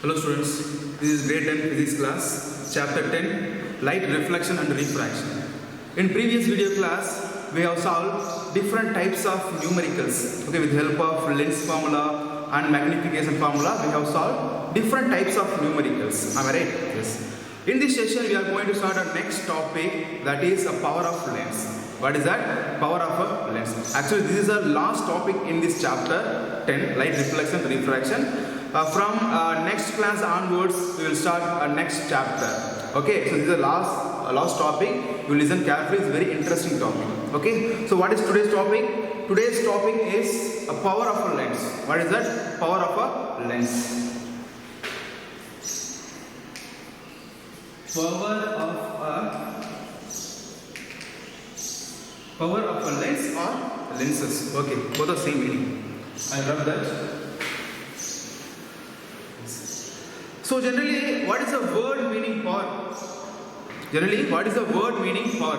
Hello students, this is grade 10 physics class, chapter 10, light reflection and refraction. In previous video class, we have solved different types of numericals. Okay, with the help of Lenz formula and magnification formula, we have solved different types of numericals. Am I right? Yes. In this session, we are going to start our next topic, that is a power of lens. What is that? Power of a lens. Actually, this is our last topic in this chapter 10, light reflection and refraction. From next class onwards, we will start our next chapter. Okay, so this is the last topic. You listen carefully, it's a very interesting topic. Okay, so what is today's topic? Today's topic is a power of a lens. What is that? Power of a lens. Power of a lens or lenses. Okay, both are same meaning. I love that. So generally, what is the word meaning power? Generally, what is the word meaning power?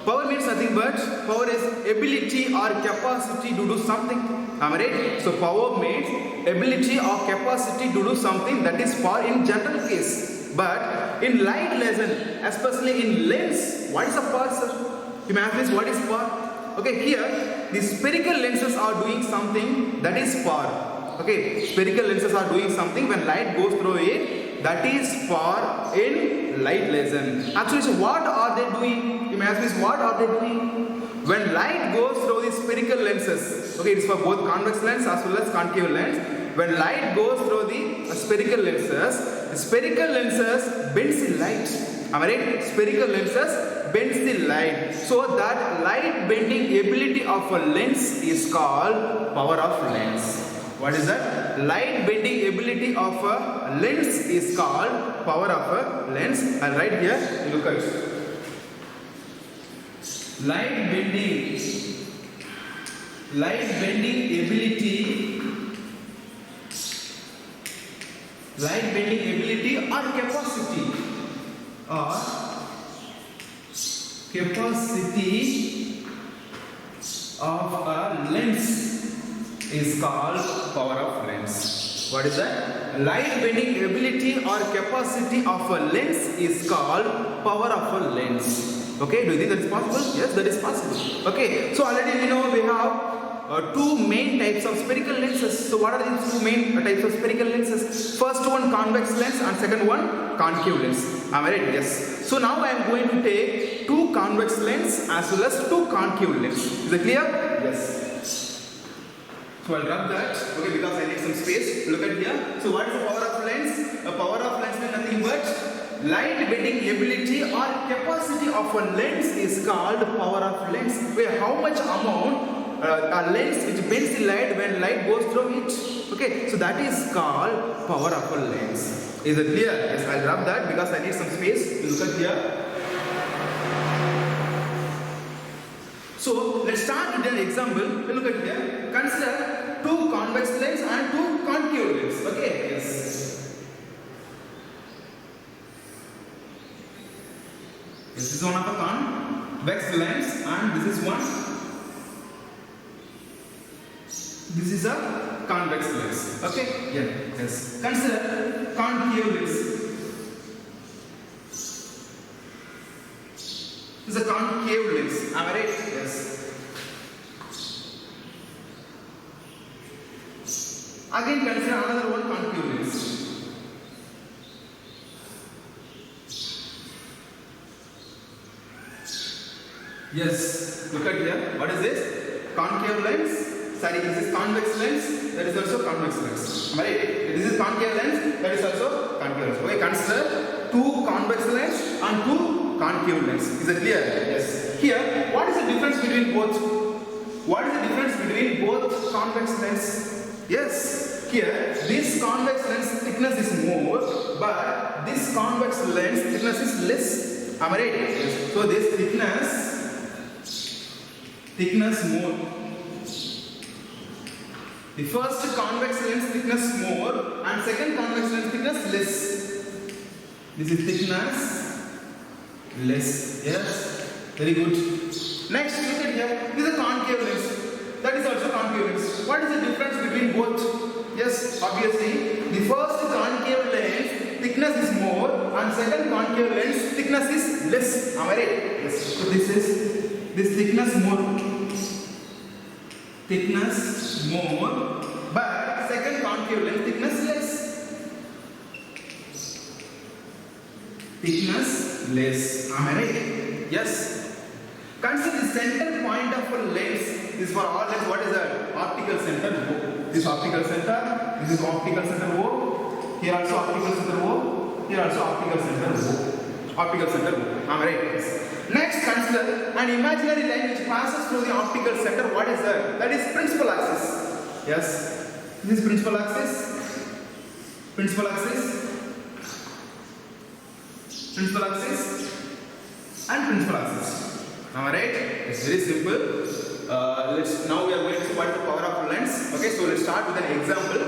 Power means nothing but power is ability or capacity to do something. Am I right? So power means ability or capacity to do something, that is power in general case. But in light lesson, especially in lens, what is the power, sir? You may ask me, what is power? Okay, here the spherical lenses are doing something, that is power. Okay, spherical lenses are doing something when light goes through it, that is power in light lesson. Actually, so what are they doing? You may ask me, what are they doing? When light goes through the spherical lenses, okay, it is for both convex lens as well as concave lens. When light goes through the spherical lenses bends the light. Am I right? Spherical lenses bends the light. So that light bending ability of a lens is called power of lens. What is that? Light bending ability of a lens is called power of a lens. I'll write here. Look at it. Light bending ability or capacity of a lens is called power of lens. What is that? Light bending ability or capacity of a lens is called power of a lens. Okay, do you think that is possible? Yes, that is possible. Okay, so already we know we have two main types of spherical lenses. So what are these two main types of spherical lenses? First one convex lens and second one concave lens. Am I right? Yes. So now I am going to take two convex lens as well as two concave lens. Is it clear? Yes. So I'll rub that, okay, because I need some space. Look at here. So what is the power of lens? A power of lens is nothing but light bending ability or capacity of a lens is called power of lens. Where how much amount a lens which bends the light when light goes through it. Okay, so that is called power of a lens. Is it clear? Yes, I'll rub that because I need some space. Look at here. So let's start with an example. Look at here. Consider two convex lens and two concave lens. Okay. Yes. This is one of a convex lens and this is one. This is a convex lens. Okay. Yeah. Yes. Consider concave lens. This is a concave lens. Am I right? Yes. Again, consider another one concave lens. Yes. Look at here. What is this? Concave lens. Sorry, this is convex lens. That is also convex lens. Am I right? This is concave lens. That is also concave lens. Okay. Consider two convex lens and two concave lens. Is it clear? Yes. Here, what is the difference between both? What is the difference between both convex lens? Yes. Here, this convex lens thickness is more, but this convex lens thickness is less. Am I right? Yes. So this thickness more. The first convex lens thickness more and second convex lens thickness less. This is thickness less. Yes. Very good. Next, look at here. This is a concave lens. That is also concave lens. What is the difference between both? Yes, obviously. The first concave lens thickness is more, and second concave lens thickness is less. Am I right? Yes. So this thickness more. Thickness more, but second concave lens thickness less. Thickness less. Am I right? Yes. Consider the center point of a lens. This for all lens. What is that? Optical center O. This optical center. This is optical center O. Here also optical center O. Here also optical center O. Optical center O. Am I right? Yes. Next, consider an imaginary line which passes through the optical center. What is that? That is principal axis. Yes. This is principal axis. Principal axis. Principal axis. And principal axis. Am I right? It's very simple. Now we are going to see what is the power of lens. Okay, so let's start with an example.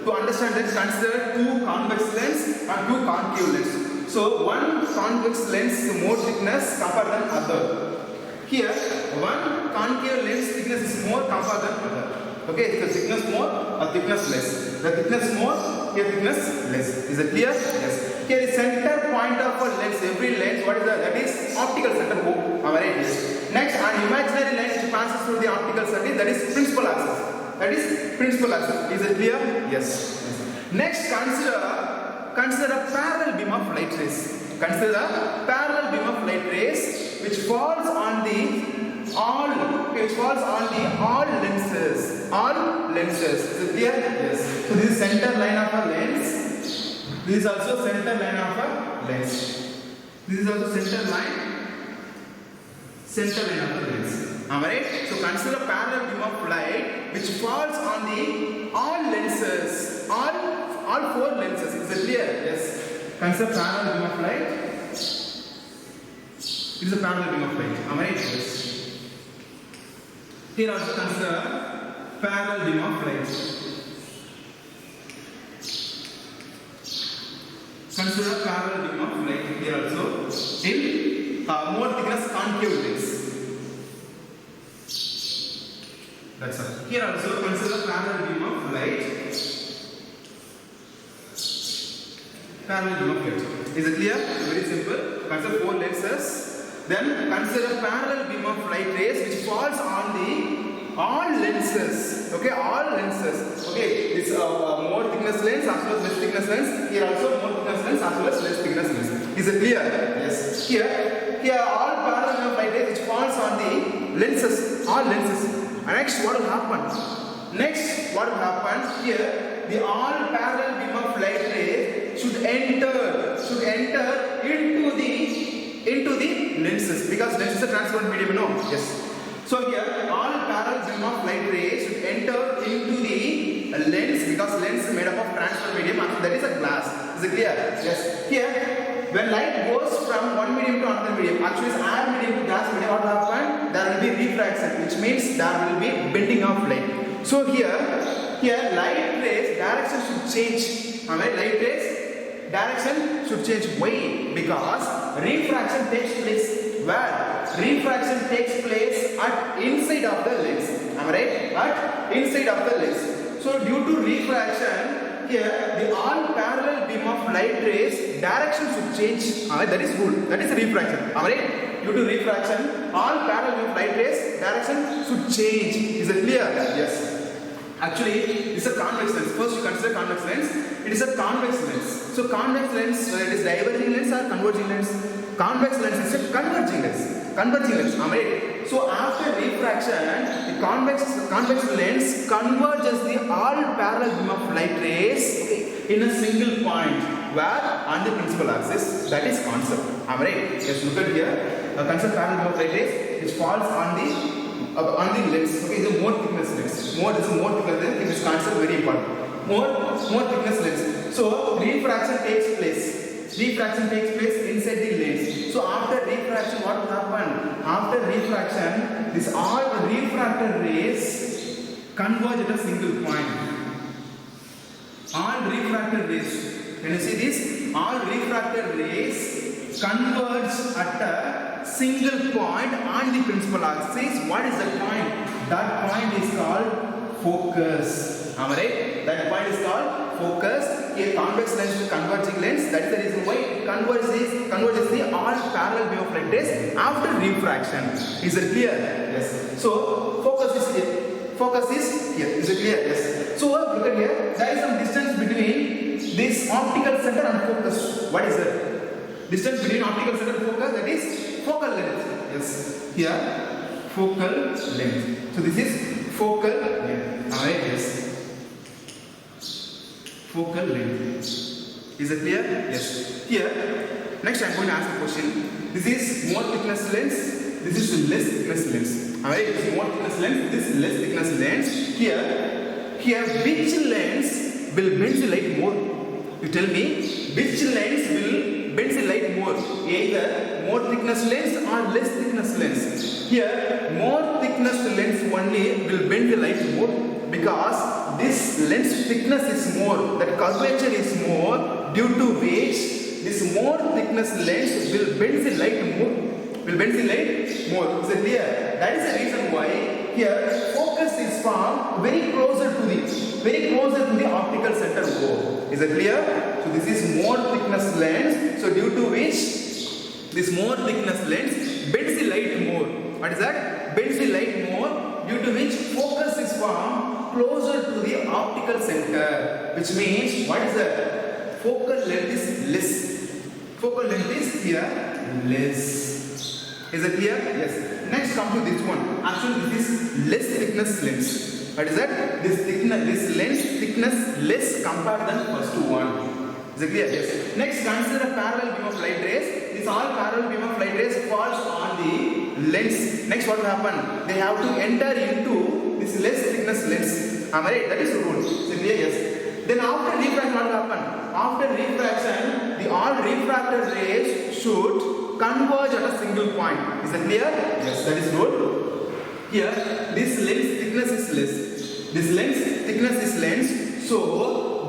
To understand this, consider two convex lens and two concave lens. So one convex lens more thickness compared than other. Here, one concave lens thickness is more compared than other. Okay, the thickness more or thickness less. The thickness more, here thickness less. Is it clear? Yes. Here is center point of a lens. Every lens, what is that? That is optical center O. Am I right? Yes. Next, an imaginary lens which passes through the optical center, that is principal axis. That is principal axis. Is it clear? Yes. Next, consider a parallel beam of light rays. Consider a parallel beam of light rays which falls on the all lenses. All lenses. Is it clear? Yes. So this is center line of a lens. This is also center line of a lens. This is also center line of the lens. Am I right? So consider a parallel beam of light which falls on the all lenses. All four lenses. Is it clear? Yes. Consider parallel beam of light. It is a parallel beam of light. Am I right? Yes. Here also consider parallel beam of light. Consider parallel beam of light here also in more thickness concave lens. That's all. Here also consider parallel beam of light. Parallel beam of light. Is it clear? Very simple. Consider four lenses. Then consider parallel beam of light rays which falls on the all lenses. Okay, all lenses. Okay, this more thickness lens as well as less thickness lens. Here also more thickness lens as well as less thickness lens. Is it clear? Yes. Here all parallel beam of light rays which falls on the lenses, all lenses. And next, what will happen? Next, what will happen? Here, the all parallel beam of light rays should enter into the lenses, because lenses is a transparent medium, no? Yes. So here, all parallel beam of light rays should enter into the lens, because lens is made up of transparent medium, and that is a glass. Is it clear? Yes. Here, when light goes from one medium to another medium, actually it's air medium to gas medium, what will happen? There will be refraction, which means there will be bending of light. So here light rays direction should change. Alright, light rays direction should change. Why? Because refraction takes place where? Refraction takes place at inside of the lens. Am I right? At inside of the lens. So due to refraction, here the all parallel beam of light rays direction should change. That is rule. That is refraction. Am I right? Due to refraction, all parallel beam of light rays direction should change. Is it clear? Yes. Actually, this is a convex lens. First, you consider convex lens. It is a convex lens. So, convex lens, whether it is diverging lens or converging lens. Convex lens is a converging lens. Converging lens. Am I right? So, after refraction, the convex lens converges the all parallel beam of light rays in a single point. Where? On the principal axis. That is concept. Am I right? Just look at here. Consider parallel beam of light rays which falls on the lens. Okay, this is more thickness lens. This is more thickness lens. This concept very important. More thickness lens. So refraction takes place. Refraction takes place inside the lens. So after refraction, what will happen? After refraction, this all refracted rays converge at a single point. All refracted rays. Can you see this? All refracted rays converge at a single point on the principal axis. What is that point? That point is called focus. Am I right? that point is called focus. A convex lens to converging lens. That is the reason why it converges the all parallel beam of light rays after refraction. Is it clear? Yes. So focus is here. Focus is here. Is it clear? Yes. So look at here. There is some distance between this optical center and focus. What is it? Distance between optical center and focus. That is focal length. Yes. Here, focal length. So this is focal length. Alright. Yes. Focal length. Is it clear? Yes. Here, next I am going to ask a question. This is more thickness lens. This is less thickness lens. Alright, this is more thickness lens. This is less thickness lens. Here, which lens will bend the light more? You tell me, which lens will bend the light more? Either more thickness lens or less thickness lens. Here, more thickness lens only will bend the light more. Because this lens thickness is more, that curvature is more, due to which this more thickness lens will bend the light more. Will bend the light more. Is it clear? That is the reason why here focus is found very closer to the optical center O. Is it clear? So this is more thickness lens. So due to which this more thickness lens bends the light more. What is that? Bends the light more, due to which focus is found closer to the optical center, which means what is that? Focal length is less. Focal length is here less. Is it clear? Yes. Next come to this one. Actually this is less thickness lens. What is that? This lens thickness less compared than first one. Is it clear? Yes. Next consider a parallel beam of light rays. This all parallel beam of light rays falls on the lens. Next what will happen? They have to enter into this less thickness lens. Am I right? That is the rule. Simply yes. Then after refraction what will happen? After refraction, the all refracted rays should converge at a single point. Is that clear? Yes, that is rule. Here, this lens thickness is less. This lens thickness is less. So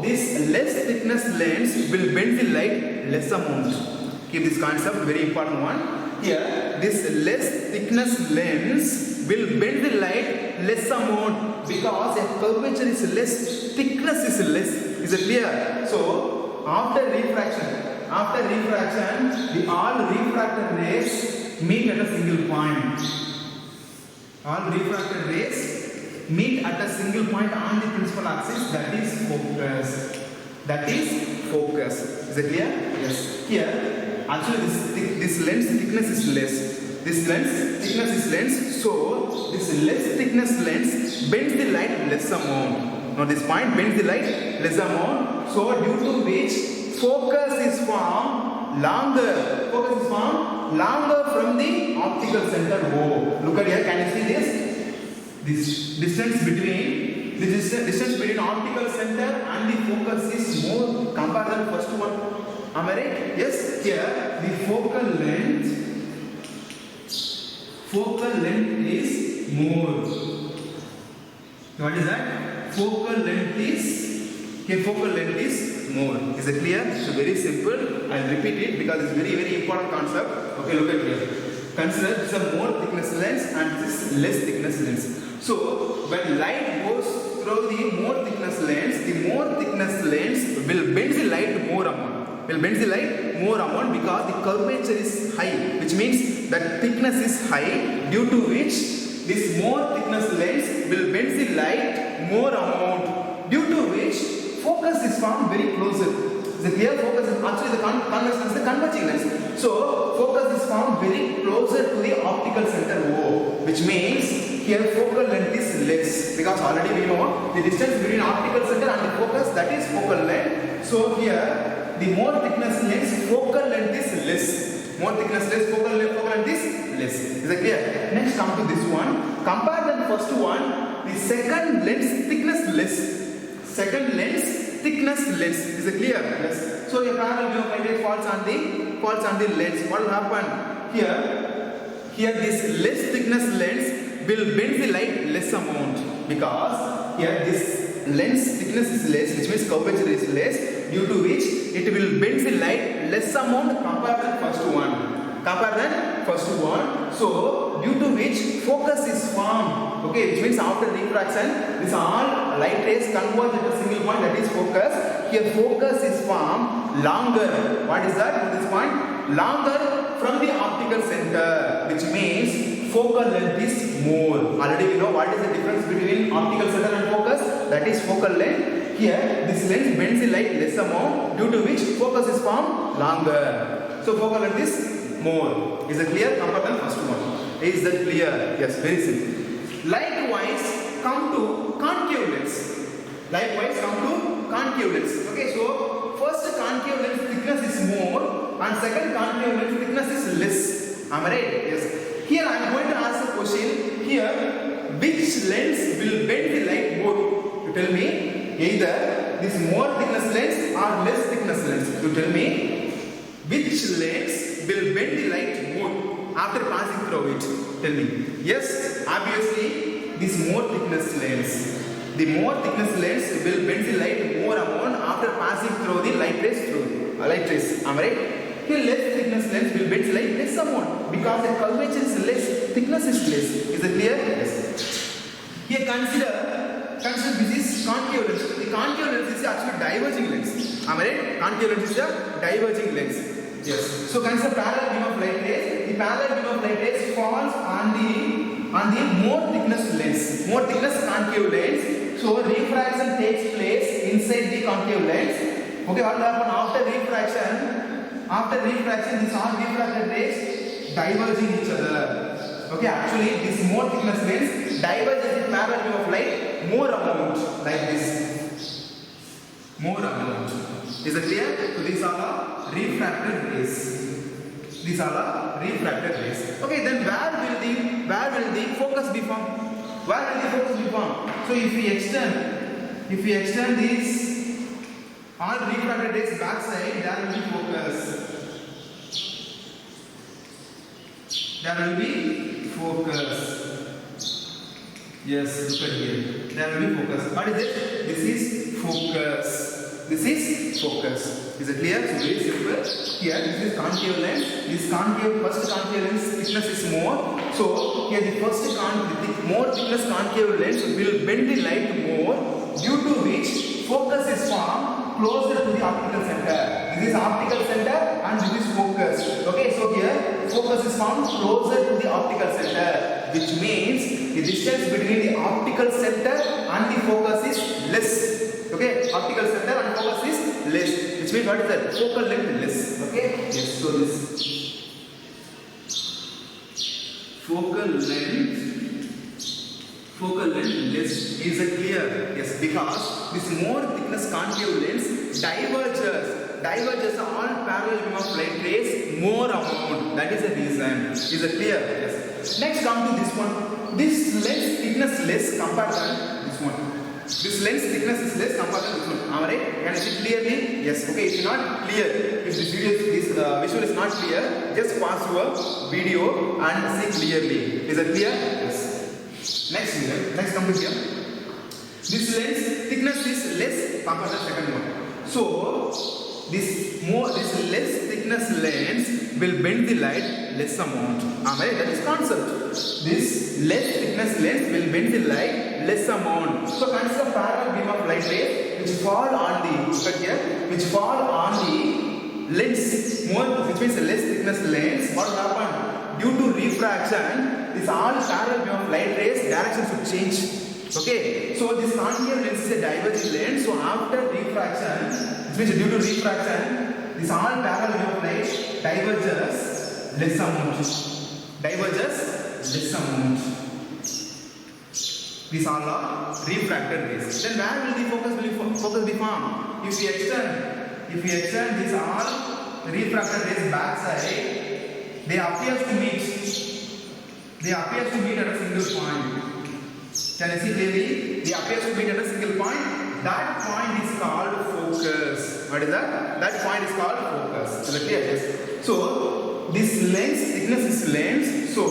this less thickness lens will bend the light less amount. Keep this concept, very important one. Here, this less thickness lens will bend the light less amount because a curvature is less, thickness is less. Is it clear? So after refraction, the all refracted rays meet at a single point. All refracted rays meet at a single point on the principal axis. That is focus. That is focus. Is it clear? Yes. Here, actually this lens thickness is less. This lens thickness is less, so this less thickness lens bends the light less amount. Now this point bends the light less amount, so due to which focus is found longer. Focus is found longer from the optical center O. Look at here, can you see this? This distance between optical center and the focus is more compared than first one. Am I right? Yes. Here the focal length is more. What is that? Focal length is more. Is it clear? So very simple. I will repeat it because it's very important concept. Okay, look at here. Consider this is a more thickness lens and this is less thickness lens. So when light goes through the more thickness lens will bend the light more amount. Because the curvature is high, which means that thickness is high, due to which this more thickness lens will bend the light more amount, due to which focus is found very closer. The clear focus is actually the convex lens, the converging lens. So focus is found very closer to the optical center O, which means here focal length is less, because already we know the distance between optical center and the focus, that is focal length. So here the more thickness lens, focal length is less. More thickness lens, focal length is less. Is it clear? Next come to this one. Compare the first one. The second lens thickness less. Second lens thickness less. Is it clear? Yes. So a parallel beam of light ray falls on the lens. What will happen? Here this less thickness lens will bend the light less amount, because here this lens thickness is less, which means curvature is less, due to which it will bend the light less amount compared to first one. So due to which focus is formed. Okay, which means after refraction, this all light rays converge at a single point, that is focus. Here focus is formed longer. What is that? At this point, longer from the optical center, which means focal length is more. Already we know what is the difference between optical center and focus. That is focal length. Here this lens bends the light less amount, due to which focus is formed longer. So focal length is more. Is it clear? Compared to the first one. Is that clear? Yes, very simple. Likewise, come to concave lens. Likewise, come to concave lens. Okay, so first concave lens thickness is more, and second concave lens thickness is less. Am I right? Yes. Here I am going to ask a question. Here, which lens will bend the light more? You tell me. Either this more thickness lens or less thickness lens. You tell me. Which lens will bend the light more after passing through it? Tell me. Yes, obviously this more thickness lens. The more thickness lens will bend the light more amount after passing through the light rays light rays. Am I right? Here less thickness lens will bend the light less amount because the curvature is less, thickness is less. Is it clear? Yes. Here consider this is concave lens. The concave lens is actually diverging lens. Am I right? Concave lens is a diverging lens. Yes. So consider parallel beam of light rays. The parallel beam of light rays falls on the more thickness lens. More thickness concave lens. So refraction takes place inside the concave lens. Okay, what will happen after refraction? After refraction, these all refracted rays diverging each other. Okay, actually this more thickness lens diverges the parallel beam of light more amount, like this. More amount. Is it clear? So these are the refracted rays. These are the refracted rays. Okay, then where will the focus be formed? Where will the focus be formed? So if we extend these all refracted rays backside, there will be focus. There will be focus. Yes, look at here. There will be focus. What is it? This is focus. This is focus. Is it clear? So very simple. Here, this is concave lens. This first concave lens thickness is more. So here the more thickness concave lens will bend the light more, due to which focus is formed closer to the optical center. This is optical center and this is focus. Okay, so here focus is formed closer to the optical center, which means the distance between the optical center and the focus is less. Okay, optical center and focus is less, which means what is that? Focal length less. Okay, yes, so this focal length less. Is it clear? Yes, because this more thickness concave lens diverges all parallel beam of light rays more amount. That is the reason. Is it clear? Yes. Next, come to this one. This lens thickness less compared to this one. This lens thickness is less compared to this one. Am I right? Can you see clearly? Yes. Okay. If not clear, if this visual is not clear, just pause your video and see clearly. Is it clear? Yes. Next come to here. This lens thickness is less compared to the second one. So this less thickness lens will bend the light less amount. Am I right? That is concept. This less thickness lens will bend the light less amount. So consider parallel beam of light rays which fall on the lens more, which means a less thickness lens. What will happen? Due to refraction, this all parallel beam of light rays direction should change. Okay, so this concave lens is a diverging lens. So after refraction, which means due to refraction, this all parallel beam of light diverges less amount. These all are refracted rays. Then where will the focus be formed? If we extend these all refracted rays backside, they appear to meet at a single point. Can you see clearly? They appear to meet at a single point. That point is called focus. What is that? That point is called focus. Is it clear? Yes. So this lens thickness is lens. So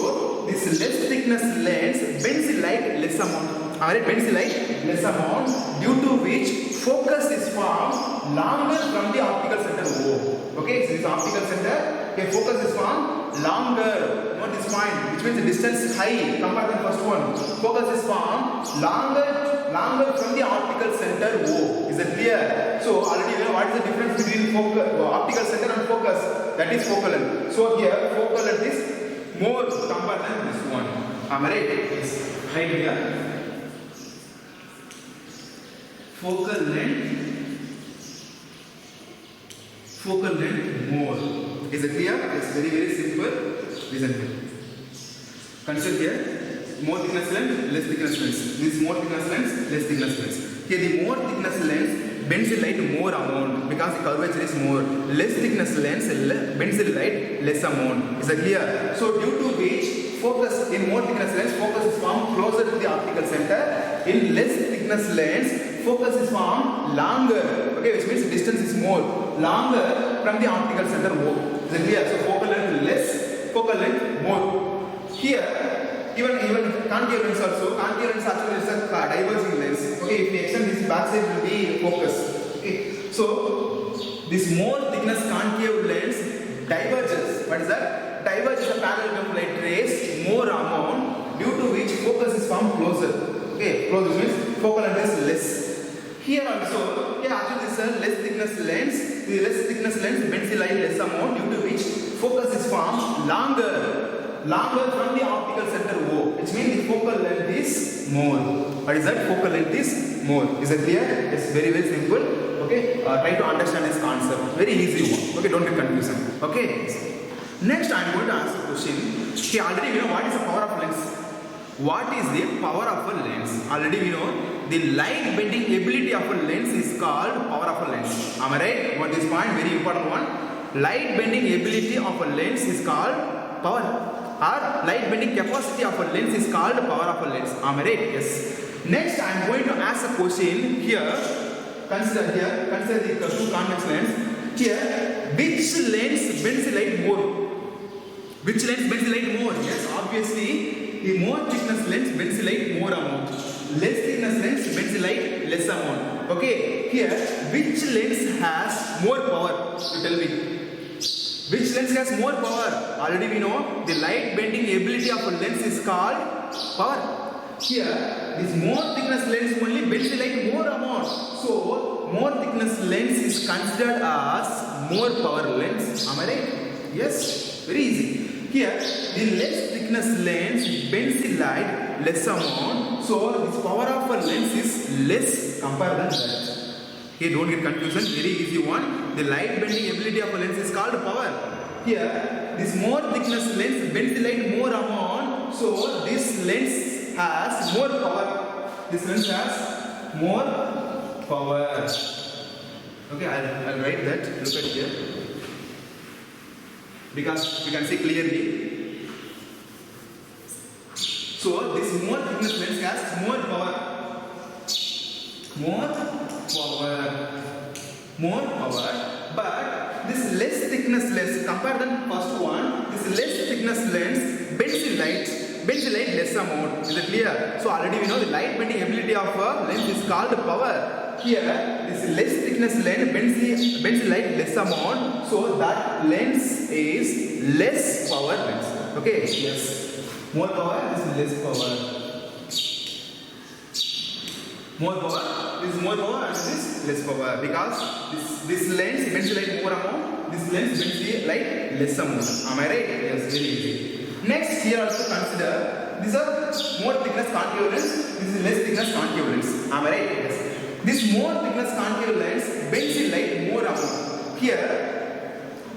this less thickness lens bends the light less amount. Alright, bends the light less amount, due to which focus is formed longer from the optical center O. Okay, so this optical center, okay, focus is formed longer. Note this point, which means the distance is high compared to the first one. Focus is formed longer longer from the optical center O. Is it clear? So already you know what is the difference between optical center and focus? That is focal length. So here focal length is more compared than this one. Am I right? Yes. Right here. Focal length more. Is it clear? It's very simple. Listen here. Consider here more thickness length, less thickness length. This more thickness length, less thickness length. Here the more thickness length bends the light more amount because the curvature is more. Less thickness length bends the light less amount. Is it clear? So due to which focus in more thickness lens focus is formed closer to the optical center. In less thickness lens focus is formed longer. Okay, which means distance is more longer from the optical center O. Is it clear? So focal length less, focal length more. Here, even concave lens also, concave lens actually is a diverging lens. Okay, if we extend this back side will be focus. Okay, so this more thickness concave lens diverges. What is that? Diverges a parallelogram light rays more amount due to which focus is formed closer. Okay, closer means focal length is less. Here also, here actually this is a less thickness lens. The less thickness lens bends the light less amount due to which focus is formed longer from the optical center O, which means the focal length is more. What is that? Focal length is more. Is it clear? It's very simple. Okay, try to understand this concept. Very easy one. Okay, don't get confused. Okay. Next, I am going to ask a question. Okay, already we know what is the power of lens. What is the power of a lens? Already we know the light bending ability of a lens is called power of a lens. Am I right? What is point? Very important one. Light bending ability of a lens is called power. Or light bending capacity of a lens is called power of a lens. Am I right? Yes. Next, I am going to ask a question here. Consider the two convex lens. Here, which lens bends the light more? Which lens bends the light more? Yes, obviously, the more thickness lens bends the light more amount. Less thickness lens bends the light less amount. Okay, here, which lens has more power? You tell me. Which lens has more power? Already we know the light bending ability of a lens is called power. Here, this more thickness lens only bends the light more amount. So, more thickness lens is considered as more power lens. Am I right? Yes, very easy. Here, the less thickness lens bends the light less amount. So, this power of a lens is less compared than that. Okay, don't get confused. Very easy one. The light bending ability of a lens is called power. Here, this more thickness lens bends the light more amount. So, this lens has more power. This lens has more power. Okay, I'll write that. Look at here. Because we can see clearly. So, this more thickness lens has more power. More power, but this less thickness lens, compare than first one, this less thickness lens bends the light less amount. Is it clear? So already we know the light bending ability of a lens is called power. Here, this less thickness lens bends the light less amount, so that lens is less power lens. Okay, yes. More power, this is less power. More power, this is more power and this is less power because this lens bends the light more amount, this lens bends the light less amount. Am I right? Yes, very easy. Next, here also consider these are more thickness concave lens, this is less thickness concave lens. Am I right? Yes. This more thickness concave lens bends the light more amount. Here,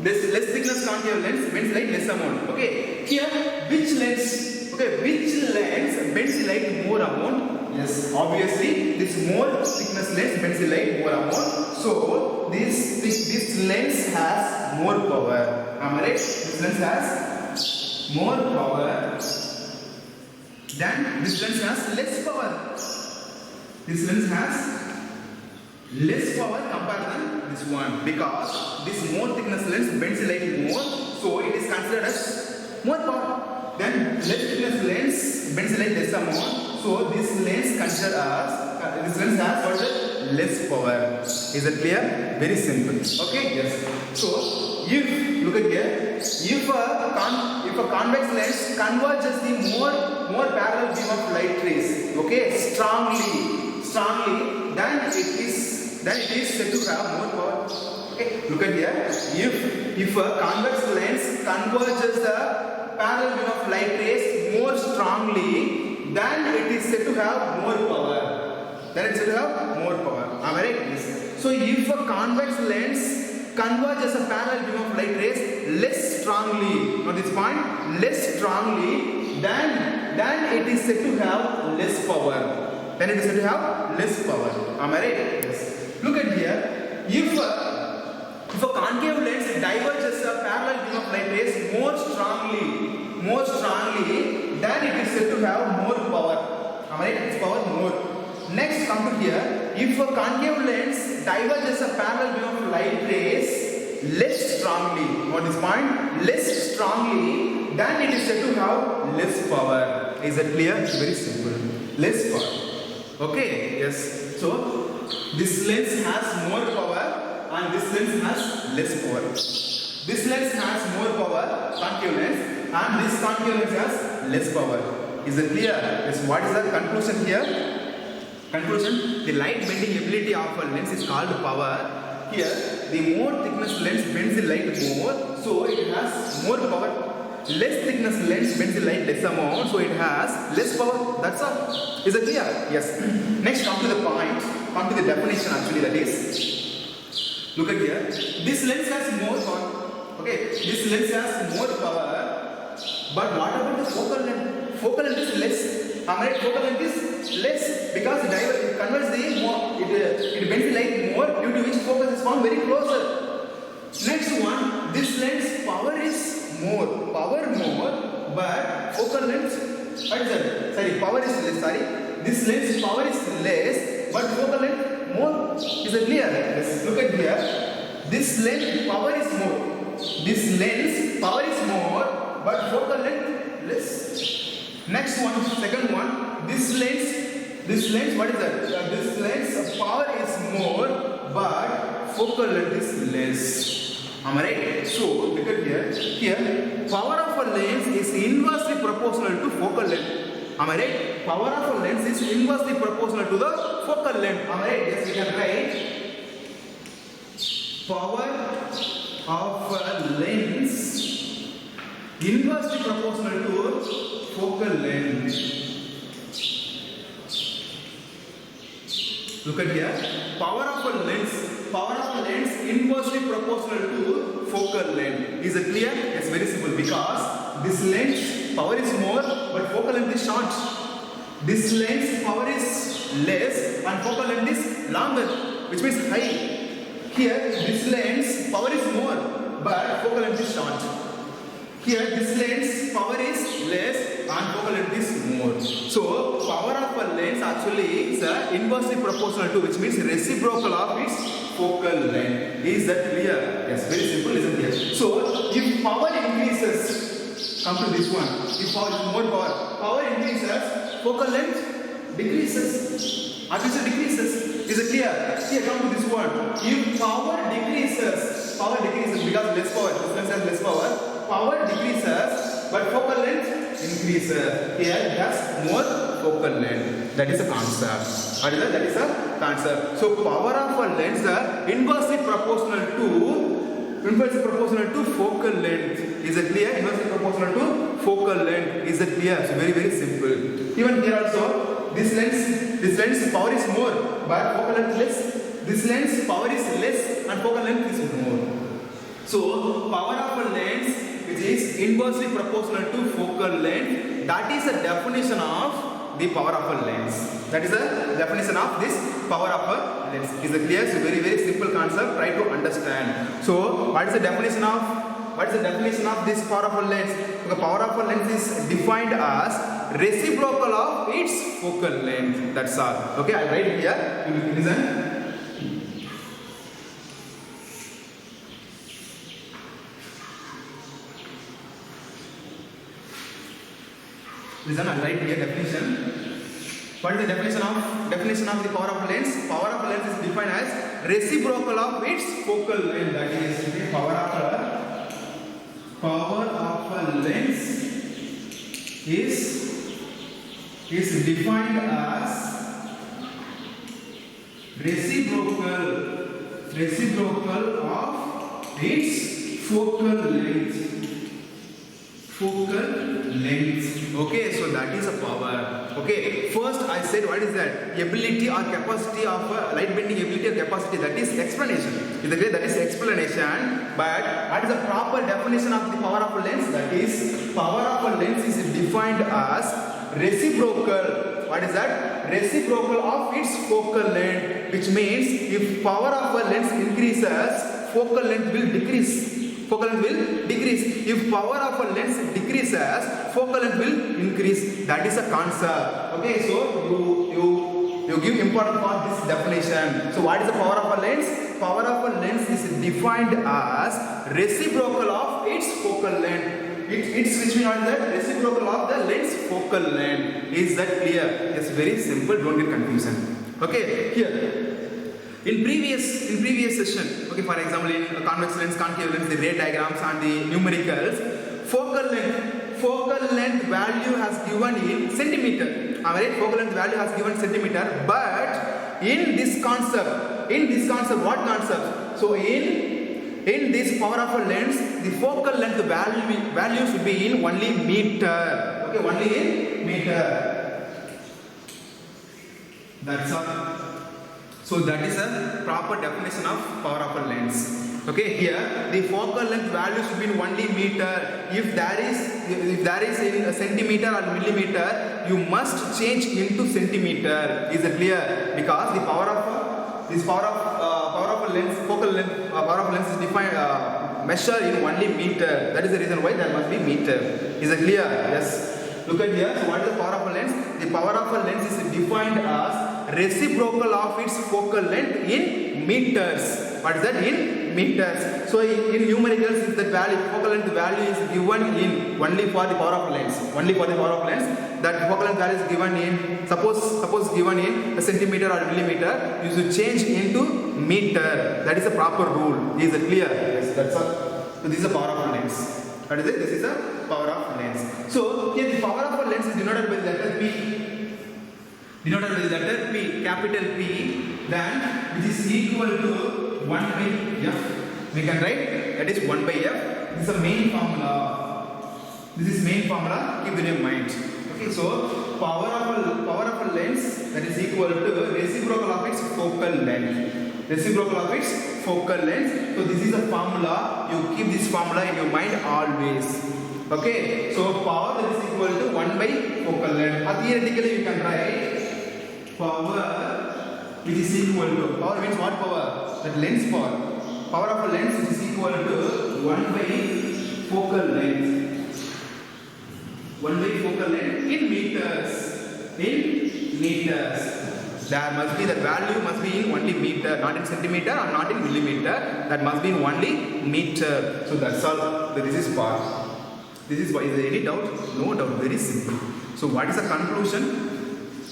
this less thickness concave lens bends the light less amount. Okay. Here, which lens? Okay, which lens bends the light more amount? Yes, obviously this more thickness lens bends the light more amount. So this lens has more power. Am I right? This lens has more power than this lens has less power. This lens has less power compared than this one because this more thickness lens bends the light more. So it is considered as more power. Then less thickness lens bends the light less amount. So this lens considered as this lens has what? Less power. Is it clear? Very simple. Okay. Yes. So if look at here, if a convex lens converges the more parallel beam of light rays, okay, strongly strongly, then it is said to have more power. Okay, look at here. If a convex lens converges the parallel beam of light rays more strongly, then it is said to have more power. Then it is said to have more power. Am I right? Yes. So if a convex lens converges a parallel beam of light rays less strongly, note this point, less strongly, then it is said to have less power. Then it is said to have less power. Am I right? Yes. Look at here. If a concave lens diverges a parallel beam of light rays more strongly, then it is said to have more power. Am I right? Its power more. Next, come to here. If a concave lens diverges a parallel beam of light rays less strongly, note this point, less strongly, then it is said to have less power. Is that clear? It's very simple. Less power. Okay, yes. So, this lens has more power and this lens has less power. This lens has more power, concave lens, and this concave lens has less power. Is it clear? Yes. What is the conclusion here? Conclusion: the light bending ability of a lens is called power. Here, the more thickness lens bends the light more, so it has more power. Less thickness lens bends the light less amount, so it has less power. That's all. Is it clear? Yes. Next, come to the point. Come to the definition. Actually, that is. Look at here. This lens has more power. Okay. This lens has more power. But what about the focal length? Focal length is less. Am I right? Focal length is less because it converts the more. It bends the light more, due to which focus is found very closer. Next one. This lens power is more, but focal length, what is that? Sorry, power is less. Sorry, this lens power is less, but focal length more. Is it clear? Yes. Look at here. This lens power is more. This lens power is more, but focal length less. Next one, second one. This lens, what is that? This lens power is more, but focal length is less. Am I right? So, look at here. Here, power of a lens is inversely proportional to focal length. Am I right? Power of a lens is inversely proportional to the focal length. Am I right? Yes, we can write. Power of a lens inversely proportional to focal length. Look at here. Power of a lens inversely proportional to focal length. Is it clear? It's very simple because this lens power is more but focal length is short. This lens power is less and focal length is longer, which means high. Here this lens power is more but focal length is short. Here this lens power is less and focal length is more. So power of a lens actually is inversely proportional to, which means reciprocal of its focal length. Is that clear? Yes, very simple, isn't it? So if power increases, come to this one. If power is more power increases, focal length decreases. Obviously decreases. Is it clear? Here, come to this one. If power decreases because less power. This lens has less power. Power decreases, but focal length increases. Here it has more focal length. That is a concept. What is that? That is a concept. So power of a lens are inversely proportional to focal length. Is it clear? Inversely proportional to focal length. Is it clear? So very, very simple. Even here also, this lens power is more, but focal length less. This lens power is less and focal length is more. So power of a lens which is inversely proportional to focal length, that is the definition of the power of a lens. That is the definition of this power of a lens. Is it clear? So very, very simple concept. Try to understand. So what is the definition of this power of a lens? The power of a lens is defined as reciprocal of its focal length. That's all. Okay, I'll write it here. You listen. Listen, I'll write here definition. What is the definition of the power of a lens? Power of a lens is defined as reciprocal of its focal length. That is the power of a lens is defined as reciprocal of its focal length. Okay, so that is a power. Okay, first I said what is that? Ability or capacity of light bending ability or capacity, that is explanation. Is it clear? That is explanation. But what is the proper definition of the power of a lens? That is, power of a lens is defined as reciprocal. What is that? Reciprocal of its focal length, which means if power of a lens increases, focal length will decrease. Focal length will decrease. If power of a lens decreases, focal length will increase. That is a concept. Okay, so you give importance for this definition. So what is the power of a lens? Power of a lens is defined as reciprocal of its focal length. It's which means what is that? Reciprocal of the lens focal length. Is that clear? It's very simple. Don't get confusion. Okay, here. In previous session, okay, for example, in convex lens, concave lens, the ray diagrams and the numericals, focal length value has given in centimeter. Alright, focal length value has given centimeter, but in this concept, what concept? So in this power of a lens, the focal length value should be in only meter. Okay, only in meter. That's all. So that is a proper definition of power of a lens. Okay, here the focal length value should be in only meter. If there is in a centimeter or millimeter, you must change into centimeter. Is it clear? Because the power of a lens, focal length, power of a lens is defined measured in only meter. That is the reason why there must be meter. Is it clear? Yes. Look at here. So what is the power of a lens? The power of a lens is defined as reciprocal of its focal length in meters. What is that? In meters. So in numericals, if the value, focal length value is given in only for the power of lens, that focal length value is given in, suppose given in a centimeter or millimeter, you should change into meter. That is a proper rule. Is it clear? Yes, that's all. So this is the power of a lens. What is it? This is the power of lens. So here the power of a lens is denoted by the letter P. Denoted by the letter P, capital P, then which is equal to 1 by F. We can write that is 1 by F. This is the main formula. Keep the name in mind. Okay, so power of a lens, that is equal to reciprocal of its focal length. So this is a formula. You keep this formula in your mind always. Okay, so power that is equal to 1 by focal length. Theoretically you can write power which is equal to, power means what power? That lens power. Power of a lens is equal to 1 by focal length. 1 by focal length in meters. There must be, the value must be in only meter, not in centimeter or not in millimeter. That must be in only meter. So that's all. This is part. This is why. Is there any doubt? No doubt. Very simple. So what is the conclusion?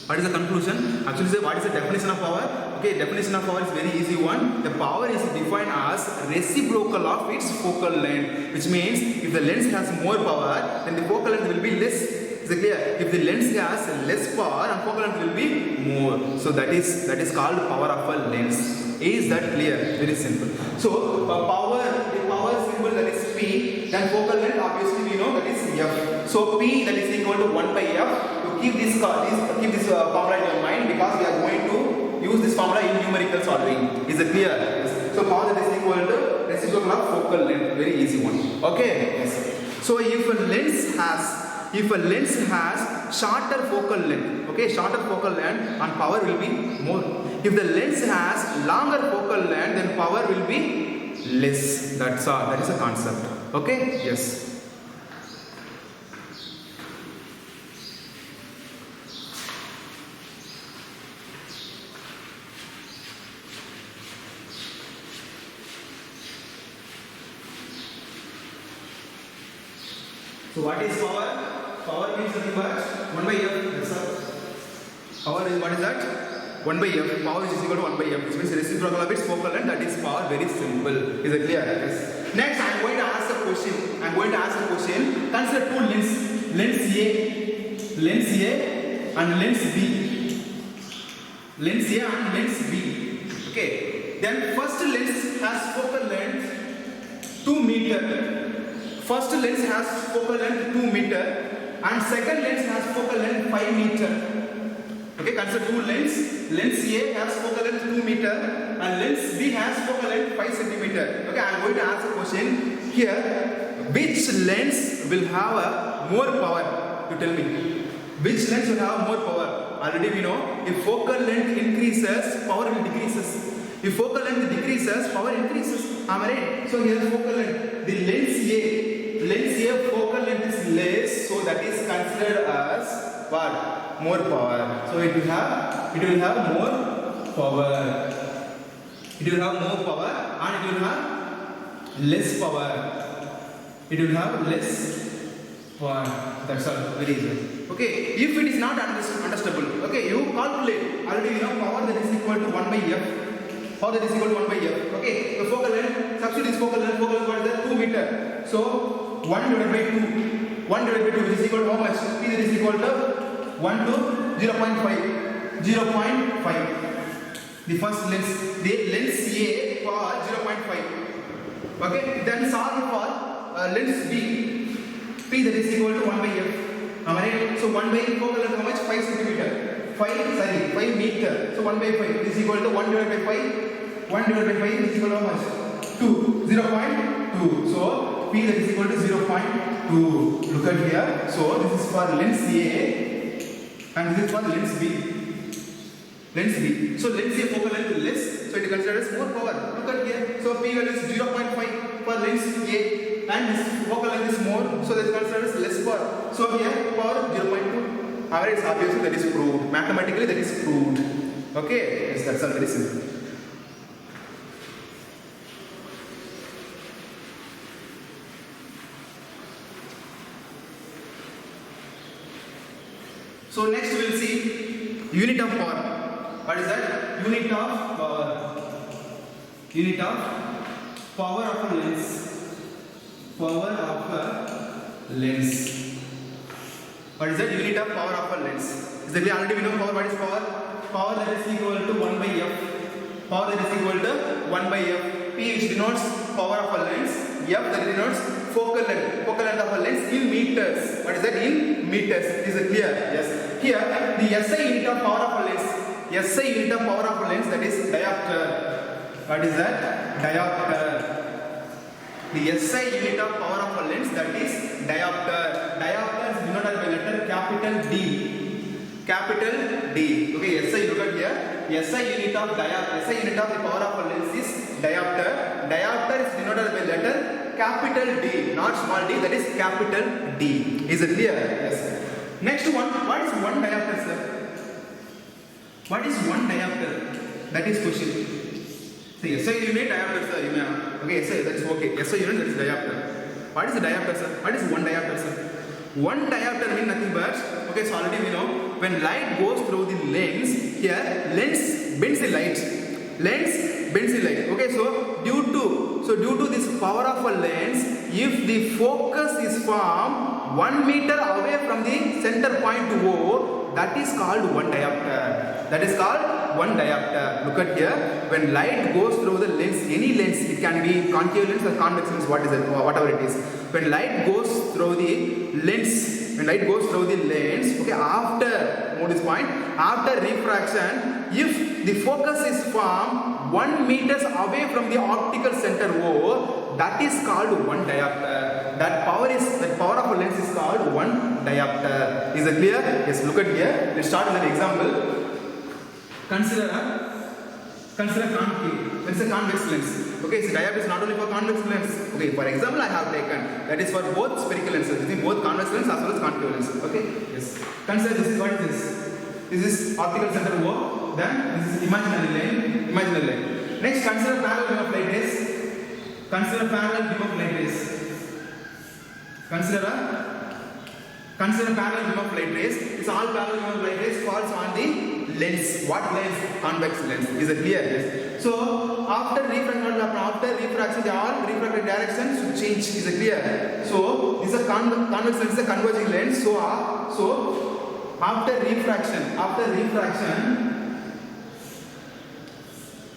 Actually, say what is the definition of power? Okay, definition of power is very easy one. The power is defined as reciprocal of its focal length, which means if the lens has more power, then the focal length will be less. Is it clear? If the lens has less power, and focal length will be more. So that is called power of a lens. Is that clear? Very simple. So the power symbol, that is P. Then focal length, obviously we know that is F. So P, that is equal to 1 by F. Keep this formula in your mind, because we are going to use this formula in numerical solving. Is it clear? Yes. So power that is equal to reciprocal of focal length. Very easy one. Okay. Yes. So if a lens has shorter focal length, okay, and power will be more. If the lens has longer focal length, then power will be less. That's all. That is a concept. Okay. Yes. So what is power? Power means nothing but 1 by F. That's all. Power is, what is that? 1 by F. Power is equal to 1 by F. Which means reciprocal of its focal length. That is power. Very simple. Is it clear? Yes. Next, I am going to ask a question. Consider two lenses. Lens A and lens B. Okay. Then first lens has focal length 2 meter. First lens has focal length 2 meter and second lens has focal length 5 meter. Okay, consider two lens. Lens A has focal length 2 meter and lens B has focal length 5 centimeter. Okay, I am going to ask a question here. Which lens will have a more power? You tell me. Which lens will have more power? Already we know if focal length increases, power will decreases. If focal length decreases, power increases. Am I right? So here focal length. The lens A focal length is less, so that is considered as what? More power. So it will have more power. It will have more power and it will have less power. It will have less power. That's all. Very easy. Okay. If it is not understandable, okay, you calculate. Already you know power that is equal to 1 by F. Power that is equal to 1 by F. Okay. The focal length, substitute this focal length what is that? 2 meter. So 1 divided by 2. 1 divided by 2 is equal to how much? P that is equal to 1 to 0.5. 0.5. The first lens, the lens A for 0.5. Okay. Then solve for lens B. P that is equal to 1 by F. Am I right? So 1 by focal length how much? 5 centimeter. 5 meter. So 1 by 5 is equal to 1 divided by 5. 1 divided by 5 is equal to how much? 2. 0.2. So P that is equal to 0.2. Look at here. So this is for lens A and this is for lens B. Lens B. So lens A focal length is less, so it is considered as more power. Look at here. So P value is 0.5 for lens A and this focal length is more, so that is considered as less power. So here power 0.2. However, it's obviously that is proved. Mathematically that is proved. Okay? Yes, that's all very simple. So next we will see unit of power. What is that? Unit of power. Unit of power of a lens. Power of a lens. What is that? Unit of power of a lens. Exactly, already we know power. What is power? Power that is equal to 1 by F. Power that is equal to 1 by F. P which denotes power of a lens. F that denotes focal length. Focal length of a lens in meters. What is that? In meters. Is it clear? Yes. Here the SI unit of power of a lens. SI unit of power of a lens, that is diopter. What is that? Diopter. The SI unit of power of a lens, that is diopter. Diopter is denoted by letter capital D. Capital D. Okay, SI, look at here. SI unit of diopter. SI unit of the power of a lens is diopter. Diopter is denoted by letter capital D, not small d, that is capital D. Is it clear? Yes. Next one, what is one diopter, sir? What is one diopter? That is question. See, SI unit diopter, sir. You may, okay, SI, that's okay. SI unit, that is diopter. What is the diopter, sir? What is one diopter, sir? One diopter means nothing but, okay, so already we know, when light goes through the lens, here, lens bends the light. Lens bends the light. Okay, so due to this power of a lens, if the focus is from 1 meter away from the center point O, that is called one diopter. That is called one diopter. Look at here. When light goes through the lens, any lens, it can be concave lens or convex lens, what is it, whatever it is. When light goes through the lens, okay, after, note this point, after refraction, if the focus is from 1 meter away from the optical center O, that is called one diopter. That power of a lens is called one diopter. Is it clear? Yes, look at here. Let's start with an example. Consider concave. Let's say convex lens. Okay, so diopter is not only for convex lens. Okay, for example, I have taken that is for both spherical lenses, both convex lens as well as concave lens. Okay, yes. Consider this is what is this? This is optical center O. Then this is imaginary line. Next, consider parallel beam of light rays. Consider parallel beam of light rays. Consider parallel beam of light rays. It's all parallel beam of light rays falls on the lens. What lens? Convex lens. Is it clear? Yes. So after refraction, the all refracted direction should change. Is it clear? So this is a convex lens, is a converging lens. So after refraction,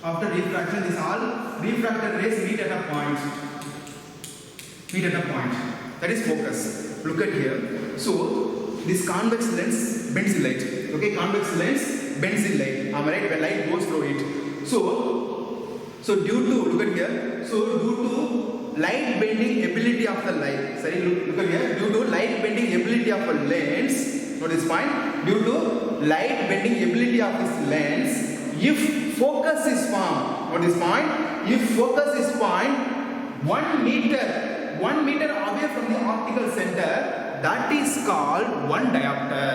After refraction, this all refracted rays meet at a point. That is focus. Look at here. So this convex lens bends in light. Okay, convex lens bends in light. Am I right? When light goes through it. So due to, look at here. So due to light bending ability of the light. Sorry, look at here. Due to light bending ability of a lens. Note this point. Due to light bending ability of this lens, if focus is found. Note this point. If focus is found 1 meter away from the optical center, that is called 1 diopter.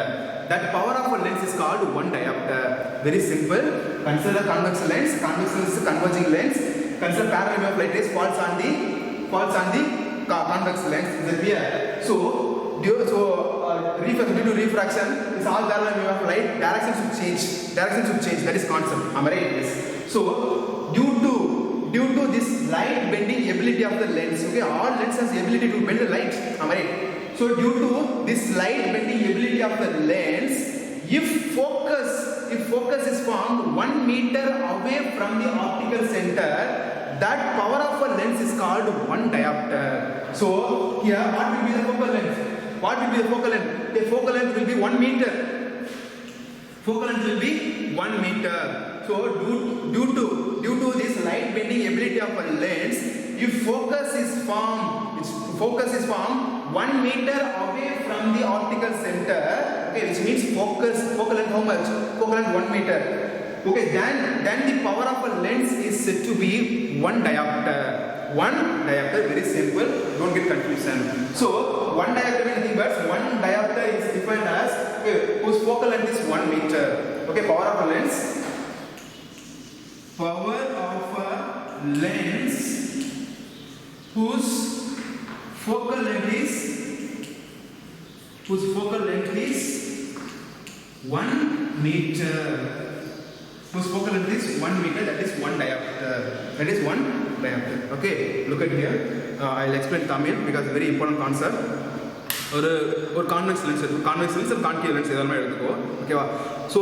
That power of a lens is called 1 diopter. Very simple. Consider convex lens. Convex lens is a converging lens. Consider parallel of light rays falls on the convex lens. Is it clear? So due to refraction, it's all parallel of light. Direction should change. That is concept. Am I right? Yes. So due to this light bending ability of the lens, okay, all lens has the ability to bend the light. Am I right? So due to this light bending ability of the lens, if focus is found 1 meter away from the optical center, that power of a lens is called 1 diopter. So here, what will be the focal length? The focal length will be 1 meter. So due to this light bending ability of a lens, if focus is found 1 meter away from the optical center, okay, which means focal length how much? Focal length 1 meter. Okay, then the power of a lens is said to be 1 diopter. 1 diopter, very simple, don't get confusion. So 1 diopter means nothing but 1 diopter is defined as, okay, whose focal length is 1 meter. Okay, power of a lens whose focal length is 1 meter. Whose focal length is 1 meter, that is 1 diopter. Okay, look at here. I'll explain Tamil because very important concept. ஒரு convex lens concave lens இதெல்லாம் எடுத்துக்கோ. ஓகேவா? So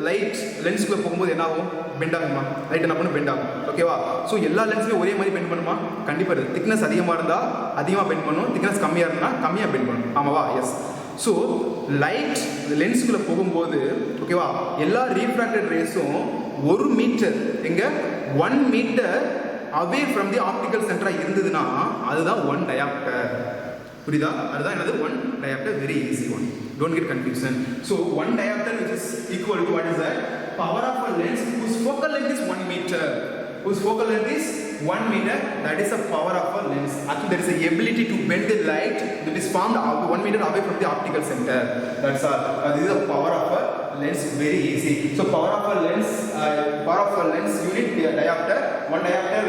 light லென்ஸ்குள்ளே போகும்போது என்ன ஆகும்? Bend ஆகுமா? Light என்ன பண்ணும்? பெண்ட் ஆகும். ஓகேவா? ஸோ எல்லா லென்ஸுமே ஒரே மாதிரி பெண்ட் பண்ணுமா? கண்டிப்பாக இருக்குது. திக்னஸ் அதிகமாக இருந்தால் அதிகமாக பெண்ட் பண்ணும், திக்னஸ் கம்மியாக இருந்தால் கம்மியாக பெண்ட் பண்ணும். ஆமாவா? எஸ். ஸோ லைட் லென்ஸ்குள்ளே போகும்போது, ஓகேவா, எல்லா ரீஃப்ராக்டட் ரேஸும் 1 metre 1 metre away from the optical சென்டராக இருந்ததுன்னா அதுதான் 1 டயாப்டர். புரியுதா? அதுதான் என்னது 1 diopter. Very easy one, don't get confusion. So 1 diopter, which is equal to what is that? Power of a lens whose focal length is 1 meter. That is the power of a lens. Actually there is a ability to bend the light that is formed 1 meter away from the optical center. That's all. This is the power of a lens. Very easy. So power of a lens unit diopter. 1 diopter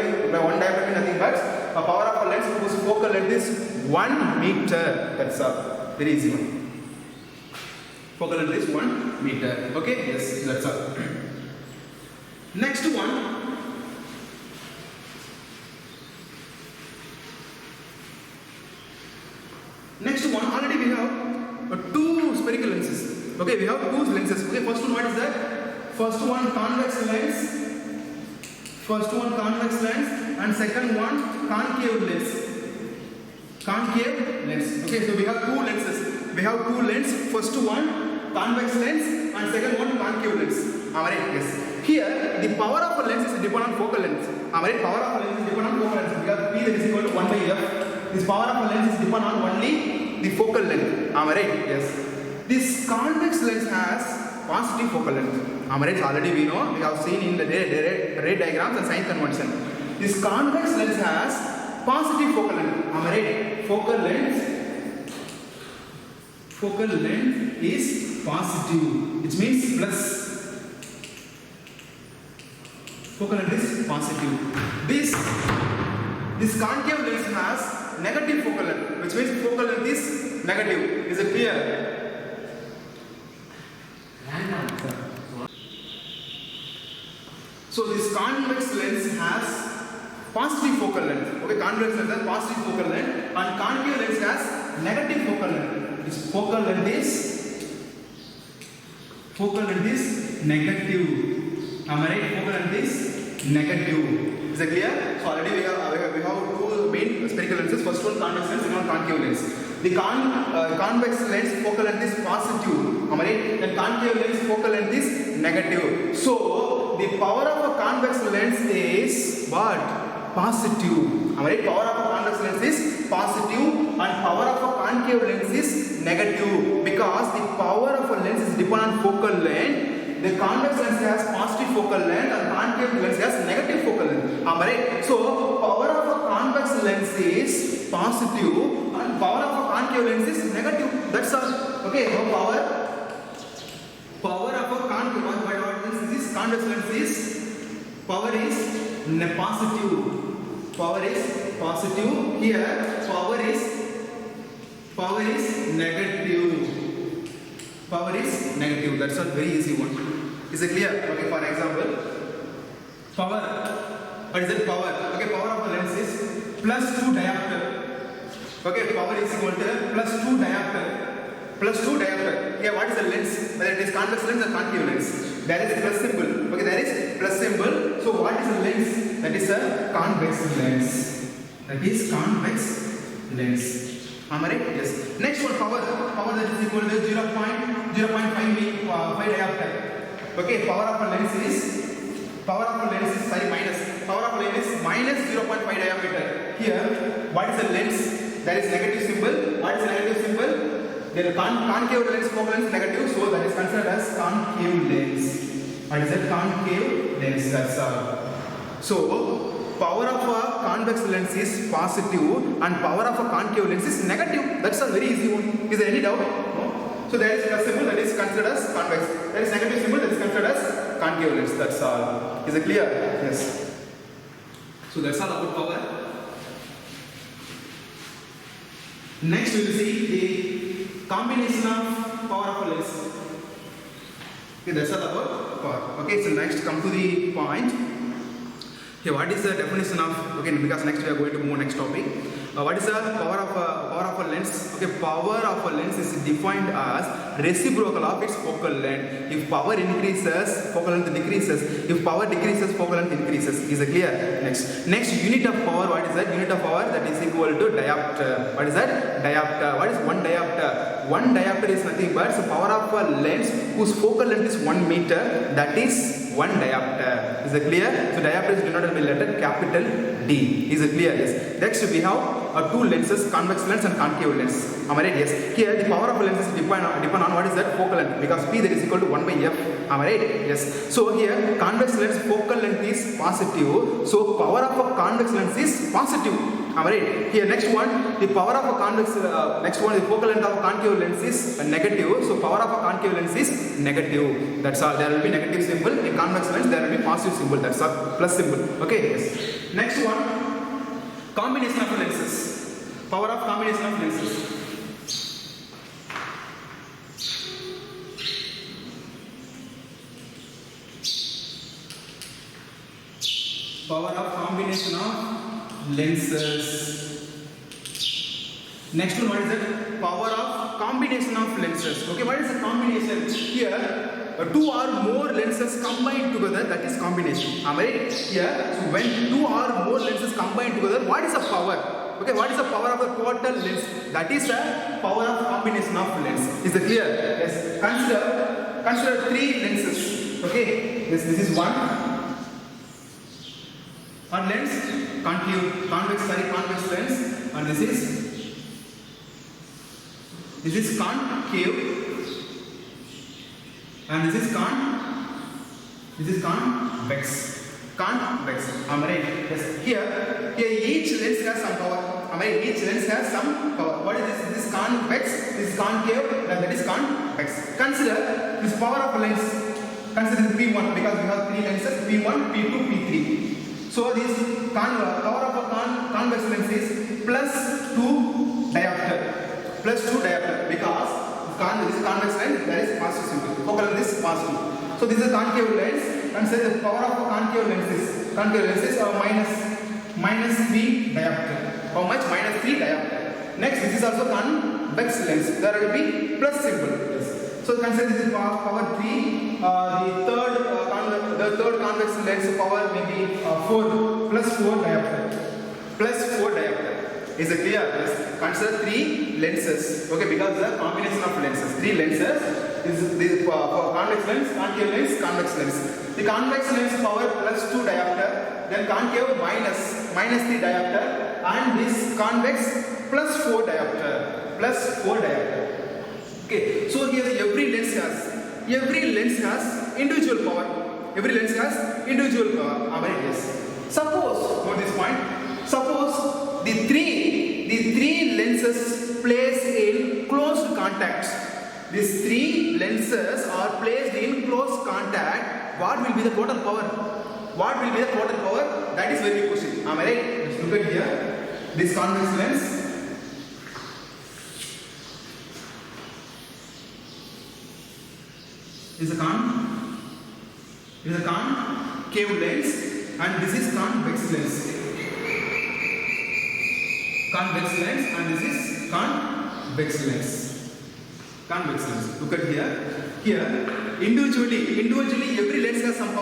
means nothing but a power of a lens whose focal length is 1 meter. That's all. Very easy one. Focal length is 1 meter. Okay? Yes, that's all. Next one. Already we have 2 spherical lenses. Okay, we have 2 lenses. Okay, first one, what is that? First one convex lens, and second one concave lens. Okay, so we have 2 lenses. First one convex lens and second one concave lens. Alright, yes. Here the power of a lens is dependent on focal length. Alright, power of a lens is dependent on focal length. We have P that is equal to 1 by F. This power of a lens is dependent on only the focal length. Alright, yes. This convex lens has positive focal length. Alright, already we know, we have seen in the ray diagrams and sign convention. This convex lens has positive focal length. Alright, focal length is positive, which means plus. Focal length is positive. This concave lens has negative focal length, which means focal length is negative. Is it clear? So this convex lens has positive focal length. Okay, convex lens has positive focal length and concave lens has negative focal length. This focal length is negative. Am I right? Focal length is negative. Is it clear? So already we have two main spherical lenses. First one convex lens, second one concave lens. The convex lens focal length is positive. Am I right? Then concave lens focal length is negative. So the power of a convex lens is what? Positive. Am I right? Power of a convex lens is positive and power of a concave lens is negative, because the power of a lens is dependent on focal length. The convex lens has positive focal length and concave lens has negative focal length. Am I right? So power of a convex lens is positive and power of a concave lens is negative. That's all. Okay. So power of a concave, what is convex lens is power is positive. Power is positive. Here power is negative. Power is negative. That's a very easy one. Is it clear? Okay, for example, power. What is that power? Okay, power of the lens is plus 2 diopter. Okay, power is equal to plus 2 diopter. Plus 2 diopter. Here, what is the lens? Whether it is convex lens or concave lens. There is a plus symbol. Okay, there is plus symbol. So what is the lens? That is a convex lens. That is convex lens. Am I right? Yes. Next one, power that is equal to 0.5 diopter. Okay, power of a lens is minus 0.5 diameter. Here, what is the lens? There is negative symbol. What is the negative symbol? Then concave lens focal length is negative, so that is considered as concave lens. What is that? Concave lens. That's all. So power of a convex lens is positive and power of a concave lens is negative. That's a very easy one. Is there any doubt? No. So there is plus symbol that is considered as convex. There is negative symbol that is considered as concave lens. That's all. Is it clear? Yes. So that's all about power. Next we will see the combination of power of a lens. Okay, that's all about power. Okay, so next come to the point. Okay, what is the definition of, okay, because next we are going to move next topic. What is the power of a lens? Okay, power of a lens is defined as reciprocal of its focal length. If power increases, focal length decreases. If power decreases, focal length increases. Is it clear? Next unit of power, what is that? Unit of power that is equal to diopter. What is that? Diopter. What is 1 diopter? 1 diopter is nothing but the power of a lens whose focal length is 1 meter. That is 1 diopter. Is it clear? So diopter is denoted by letter capital D. Is it clear? Yes. Next we have two lenses, convex lens and concave lens. Am I right? Yes. Here the power of a lens is depend on what is that? Focal length, because P that is equal to 1 by F. Am I right? Yes. So here convex lens focal length is positive. So power of a convex lens is positive. Am I right? Here next one, the power of a convex, next one, the focal length of a concave lens is negative. So power of a concave lens is negative. That's all. There will be negative symbol. In convex lens there will be positive symbol. That's all. Plus symbol. Okay. Yes. Next one, combination of lenses. Power of combination of lenses. Power of combination of lenses. Next one, what is it? Power of combination of lenses. Okay, what is the combination? Here, two or more lenses combined together, that is combination. Am I right? Here, so when two or more lenses combined together, what is the power? Okay, what is the power of the total lens? That is the power of combination of lens. Is it clear? Yes. Consider three lenses. Okay, this is one lens, convex lens, and this is concave, and this is convex. Am I right? Yes. Here each lens has some power. Am I right? Each lens has some power. What is this? This is convex, this is concave, and that is convex. Consider this power of a lens. Consider P1, because we have three lenses, P1, P2, P3. So this power of a convex lens is plus 2 diopter. Plus 2 diopter, because this convex lens, there is positive symbol. Focal length is positive. So this is a concave lens. And say the power of a concave lens is minus 3 diopter. How much? Minus 3 diopter. Next, this is also convex lens. There will be plus symbol. So consider this is power 3 the third convex lens power may be 4 plus 4 diopter. Plus 4 diopter. Is it clear? Yes. Consider 3 lenses. Okay, because the combination of lenses. 3 lenses is the for convex lens, concave lens, convex lens. The convex lens power plus 2 diopter, then concave minus 3 diopter, and this convex plus 4 diopter. Plus 4 diopter. Okay, so here every lens has individual power. Every lens has individual power. Yes. Suppose, note this point. Suppose the three lenses placed in closed contact. These 3 lenses are placed in close contact. What will be the total power? What will be the total power? That is very good question. Am I right? Let's look at here. This convex lens is a concave lens, and this is convex lens. Convex lens, and this is convex lens. Convex lens. Look at here. Here, individually every lens has some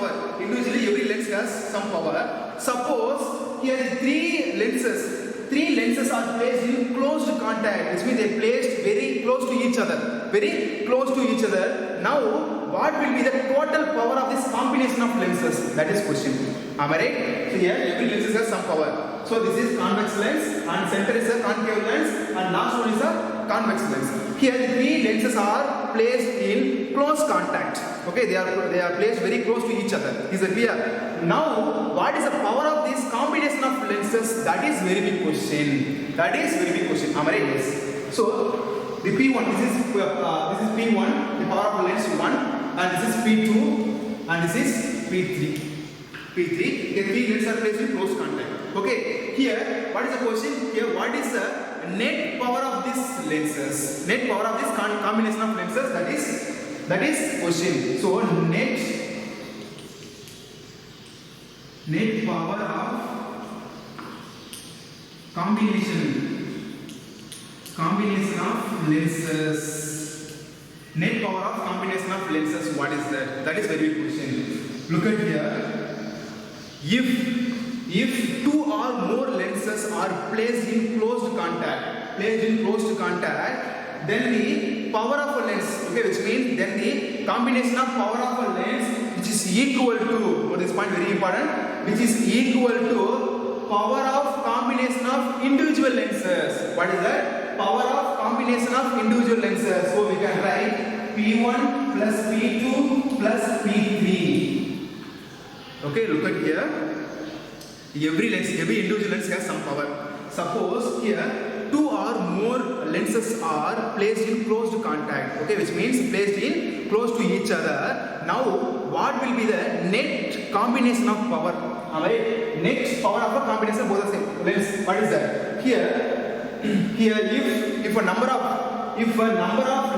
power. Suppose here the 3 lenses are placed in closed contact, which means they placed very close to each other. Now, what will be the total power of this combination of lenses? That is question. Am I right? So here every lens has some power. So this is convex lens, and center is a concave lens, and last one is a convex lens. Here the 3 lenses are placed in close contact. Okay, they are placed very close to each other. Is it clear? Now, what is the power of this combination of lenses? That is very big question. Am I right? Yes. So the P1, this is P1, the power of lens 1, and this is P2, and this is P3. The 3 lenses are placed in close contact. Okay, here what is the question? Here, what is the net power of these lenses? Net power of this combination of lenses, that is question. So net power of combination of lenses. Net power of combination of lenses, what is that? That is very big question. Look at here. If 2 or more lenses are placed in closed contact, then the power of a lens, okay, which means then the combination of power of a lens, which is equal to, for this point very important, which is equal to power of combination of individual lenses. What is that? Power of combination of individual lenses. So we can write P1 plus P2 plus P3. Okay, look at here. Every individual lens has some power. Suppose here 2 or more lenses are placed in closed contact, okay, which means placed in close to each other. Now, what will be the net combination of power? Alright, net power of a combination of both the same lens. What is that? Here, if a number of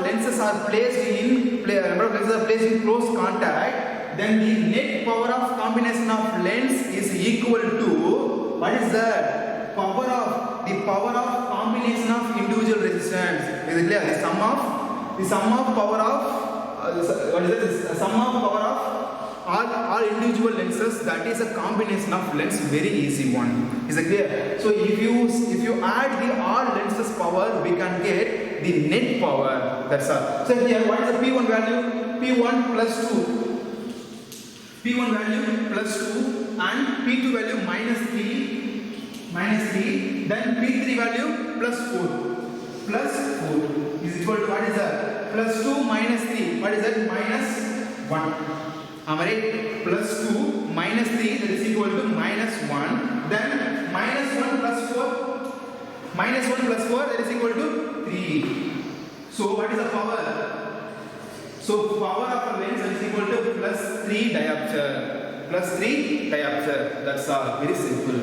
lenses are placed in close contact, then the net power of combination of lens is equal to, what is that? The power of combination of individual resistance. Is it clear? The sum of power of all individual lenses, that is a combination of lens, very easy one. Is it clear? So if you add the all lenses power, we can get the net power. That's all. So here, what is the P1 value? P1 plus 2. P1 value plus 2 and P2 value minus 3, then P3 value plus 4 is equal to, what is that? Plus 2 minus 3, what is that? Minus 1. Am I right? Plus 2 minus 3, that is equal to minus 1. Then minus 1 plus 4, that is equal to 3. So what is the power? So power of a lens is equal to plus 3 diopter. That's all. Very simple.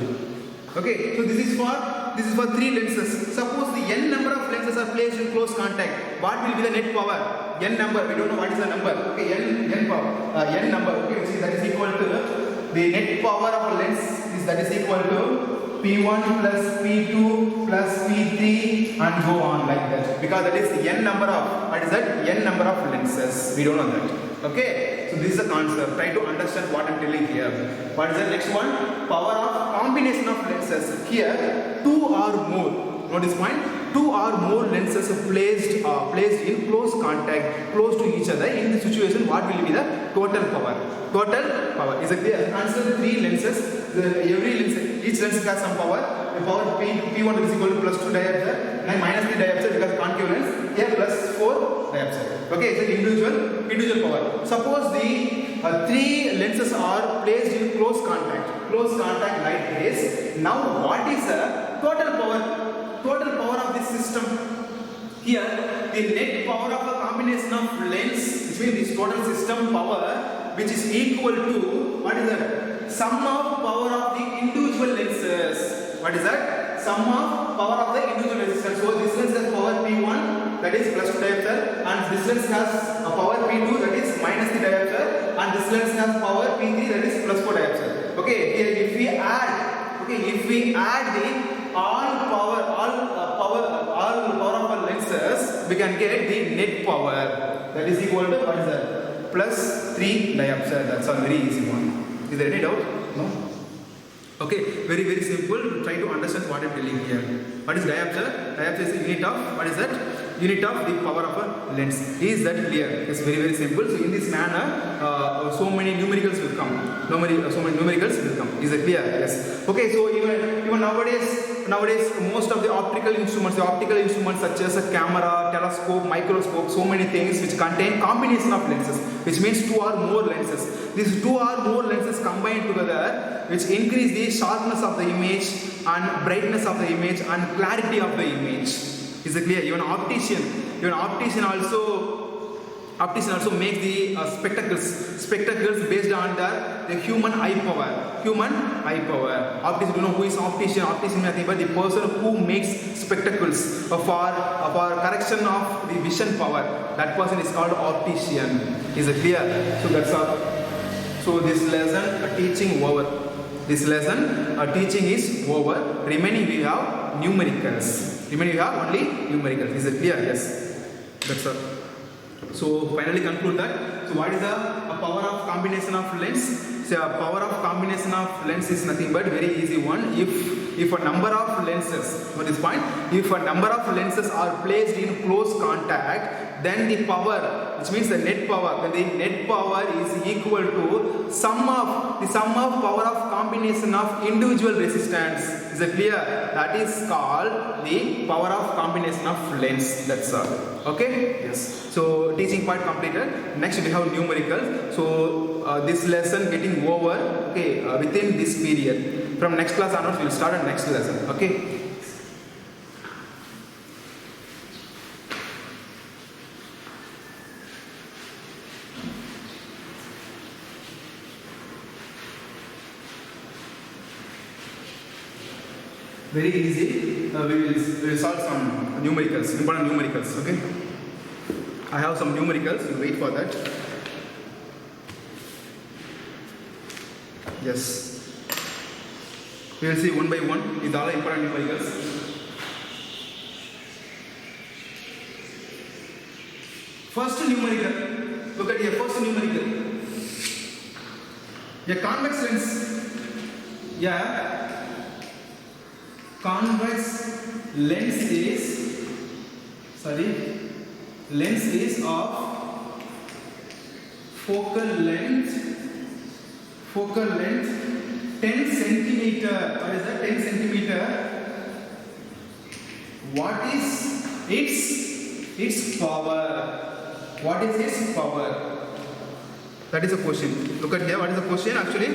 Okay. So this is for 3 lenses. Suppose the n number of lenses are placed in close contact. What will be the net power? N number. We don't know what is the number. Okay. N power. N number. Okay. So that is equal to the net power of a lens that is equal to P1 plus P2 plus P3 and go on like that. Because that is the n number of, what is that? N number of lenses. We don't know that. Okay. so this is the concept. Try to understand what I'm telling here. What is the next one? Power of combination of lenses. Here, two or more. Note this point. Two or more lenses placed in close contact, close to each other. In this situation, what will be the total power? Total power is a clear. Consider three lenses. Every lens, each lens has some power. The power P1 is equal to plus 2 diopter and minus 3 diopter because concave lens. Here plus 4 diopter. Okay, it's an individual power. Suppose the three lenses are placed in close contact light rays. Now, what is the total power? Total power of this system. Here, the net power of a combination of lens, which means this total system power, which is equal to, what is that? Sum of power of the individual lenses. What is that? Sum of power of the individual lenses. So this lens has power P1, that is plus 2 diopter, and this lens has a power P2, that is minus 3 diopter, and this lens has power P3, that is plus 4 diopter. Okay, here if we add the all power of our lenses, we can get the net power, that is equal to, what is that? Plus 3 diopter. That's a very easy one. Is there any doubt? No? Okay, very simple. Try to understand what I'm telling here. What is diopter? Diopter is the unit of, what is that? Unit of the power of a lens. Is that clear? It's very simple. So in this manner, so many numericals will come. So many numericals will come. Is it clear? Yes. Okay, so even nowadays most of the optical instruments such as a camera, telescope, microscope, so many things which contain combination of lenses, which means two or more lenses. These two or more lenses combined together, which increase the sharpness of the image and brightness of the image and clarity of the image. Is it clear? Even optician also makes the spectacles based on the human eye power. Optician, you know who is optician? Optician is nothing but the person who makes spectacles for correction of the vision power. That person is called optician. Is it clear? So that's all. So this lesson teaching over. This lesson teaching is over. Remaining we have numericals. Remaining we have only numericals. Is it clear? Yes. That's all. So finally conclude that. So what is the power of combination of lens? So power of combination of lens is nothing but very easy one. If a number of lenses, what is the point? If a number of lenses are placed in close contact, then the power, which means the net power, when the net power is equal to the sum of power of combination of individual resistance. Is it clear? That is called the power of combination of lens. That's all. Okay? Yes. So teaching part completed. Next we have numericals. So this lesson getting over. Okay, within this period. From next class onwards we will start our next lesson. Okay. Very easy. We will solve some numericals, important numericals. Okay. I have some numericals. You wait for that. Yes. We will see one by one. These are all important numericals. First numerical. Look at here. First numerical. A convex lens. Yeah. Convex lens is of focal length 10 centimeter. What is that? 10 centimeter. What is its power? What is its power? That is a question. Look at here. What is the question actually?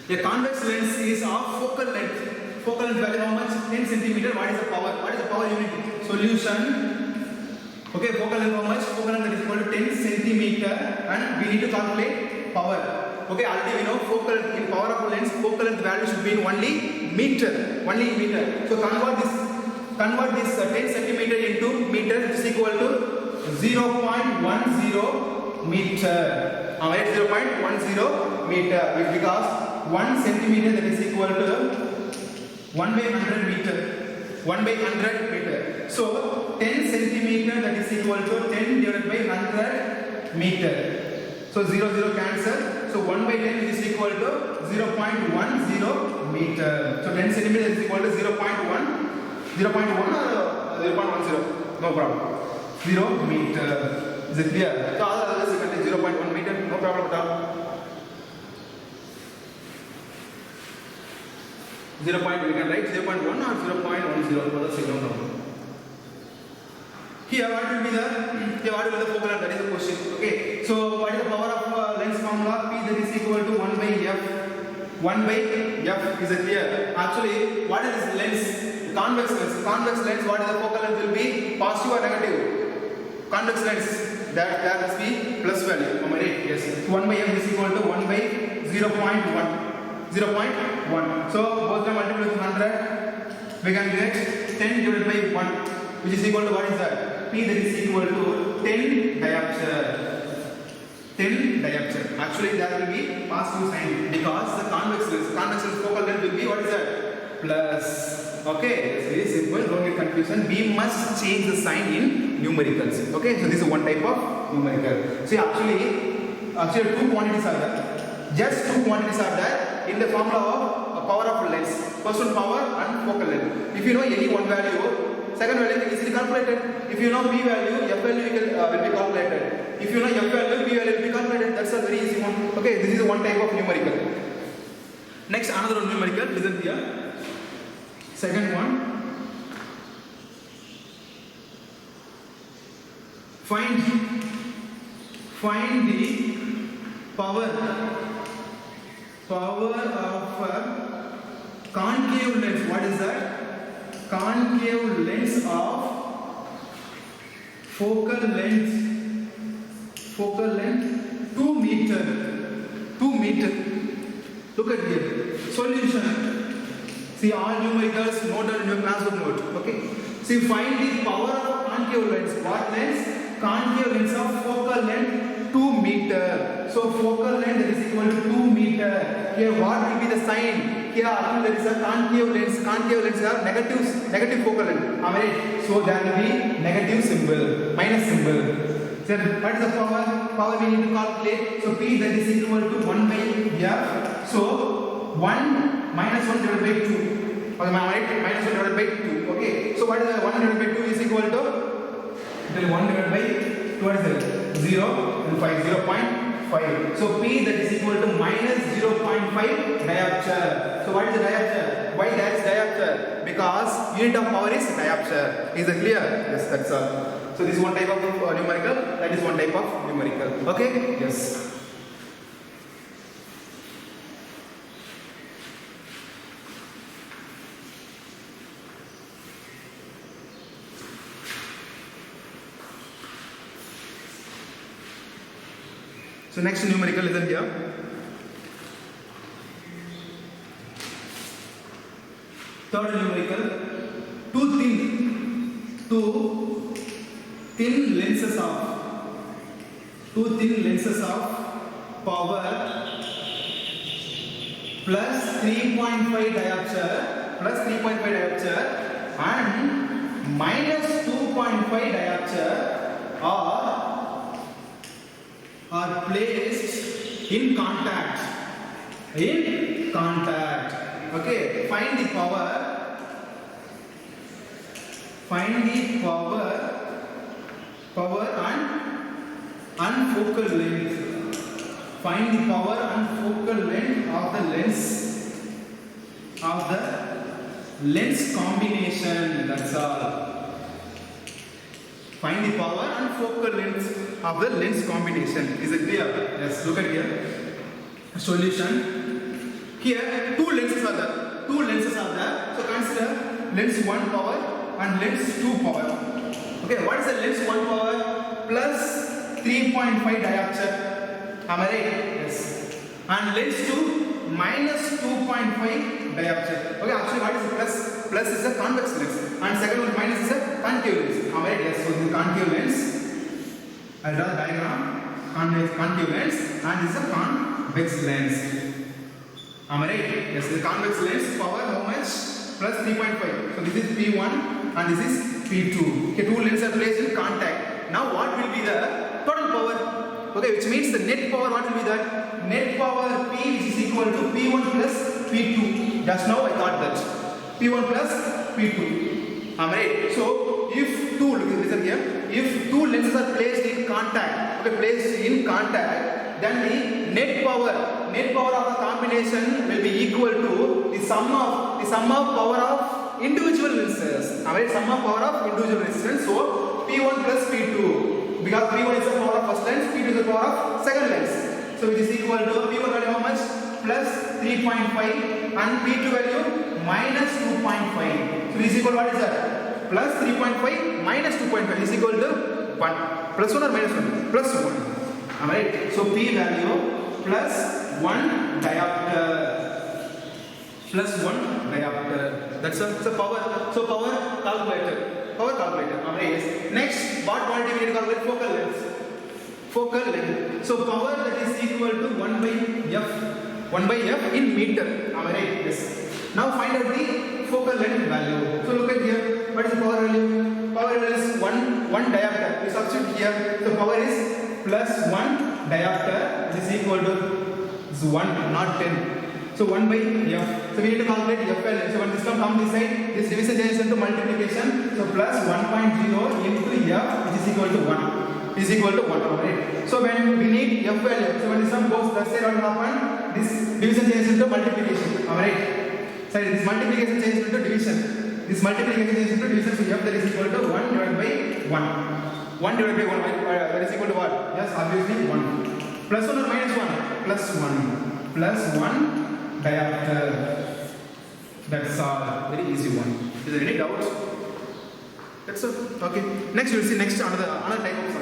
A convex lens is of focal length. Focal length value how much? 10 centimeter. What is the power? What is the power unit? Solution. Okay, focal length how much? Focal length is equal to 10 centimeter, and we need to calculate power. Okay, already we know in power of lens, focal length value should be in only meter. So convert this 10 centimeter into meter, which is equal to 0.10 meter. Alright, 0.10 meter, because 1 centimeter, that is equal to 1 by 100 meter. 1 by 100 meter. So 10 centimeter, that is equal to 10 divided by 100 meter. So 0, 0 cancel. So 1 by 10 is equal to 0.10 meter. So 10 centimeters is equal to 0.1 or 0.10? No problem. 0 meter. Is it clear? So all others you can take 0.1 meter. No problem at all. 0. We can write 0.1 or 0.10 for the second number. Here what will be the focal length? That is the question. Okay. So what is the power of lens formula? P that is equal to 1 by f. 1 by f. Is it clear? Actually, what is this lens? Convex lens. Convex lens. What is the focal length will be? Positive or negative? Convex lens. That must be plus value. Am I right? Yes. 1 by f is equal to 1 by 0.1. 0.1. So both them multiplied with 100. We can get 10 divided by 1, which is equal to what is that? P that is equal to 10 diopter. 10 diopter. Actually, there will be positive sign because the convex lens focal length will be what is that? Plus. Okay, it's very simple. Don't get confusion. We must change the sign in numericals. Okay, so this is one type of numerical. See, actually two quantities are there. Just two quantities are there in the formula of power of lens. First one power and focal length. If you know any one value, second value is easily calculated. If you know P value, F value will be calculated. If you know F value, P value will be calculated. That's a very easy one. Okay, this is one type of numerical. Next, another numerical. Listen here. Second one. Find the power of concave lens. What is that? Concave lens of focal length 2 meter. Look at here. Solution. See all numericals noted in your classroom note. Okay. See, find the power of concave lens. What lens? Concave lens of focal length 2 meter. So focal length is equal to 2 meter. Here what will be the sign? Here there is a concave lens. Concave lenses are negative focal length. Am I right? So there will be negative symbol, minus symbol. So what is the power? Power we need to calculate. So P that is equal to 1 by f. So 1 minus 1 divided by 2. Okay, am I right? Minus 1 divided by 2. Okay. So what is the 1 divided by 2 is equal to? Then 1 divided by 2 what is it? 0 and 5. 0.5. So P that is equal to minus 0.5 diopter. So what is the diopter? Why that is diopter? Because unit of power is diopter. Is it clear? Yes, that's all. So this is one type of numerical. That is one type of numerical. Okay? Yes. So next numerical is in here. Third numerical, two thin lenses of power plus 3.5 diopter and minus 2.5 diopter are placed in contact. Okay, find the power and focal length. Find the power and focal length of the lens combination. That's all. Find the power and focal length of the lens combination. Is it clear? Yes. Look at here. Solution. Here two lenses are there. So consider lens 1 power and lens 2 power. Okay. What is the lens 1 power? Plus 3.5 diopter. Am I right? Yes. And lens 2 minus 2.5 diopter. Okay. Actually, what is the plus? Plus is the convex lens, and second one minus is a concave lens. Am I right? Yes. So this is concave lens. I'll draw the diagram. Concave lens, and this is a convex lens. Am I right? Yes. The convex lens power how much? Plus 3.5. So this is P1 and this is P2. Okay. Two lenses are placed in contact. Now what will be the total power? Okay, which means the net power, what will be that? Net power P is equal to P1 plus P2. Just now I got that. P1 plus P2. Alright. So if two, listen here, if two lenses are placed in contact, okay, placed in contact, then the net power of the combination will be equal to the sum of power of individual lenses. Alright, sum of power of individual lenses. So P1 plus P2, because P1 is the power of first lens, P2 is the power of second lens. So which is equal to P1 value how much? Plus 3.5 and P2 value minus 2.5. So this is equal to what is that? Plus 3.5 minus 2.5 is equal to 1. Plus 1 or minus 1? Plus 1. Alright. So P value plus 1 diopter. Plus 1 diopter. That's the power. So power calculator. Power calculator. Alright. Next, what quantity we need to calculate? Focal length. Focal length. So power that is equal to 1 by F. 1 by F in meter. Alright. Yes. Now find out the focal length value. So look at here. What is the power value? Power value is 1 diopter. We substitute here. So power is plus 1 diopter. This is equal to 1, not 10. So 1 by F. So we need to calculate F value. So when this term comes this side, this division changes into multiplication. So plus 1.0 into F, which is equal to 1. Is equal to 1. Right? So when we need F value, so when this term goes that side, what will happen? This division changes into multiplication. Alright. So this multiplication changes into division. This multiplication changes into division. So F that is equal to 1 divided by 1. 1 divided by 1. That is equal to what? Yes, obviously 1. Plus 1 or minus 1? Plus 1. Plus 1 diopter. That's all. Very easy one. Is there any doubts? That's all. Okay. Next we will see another type of sum.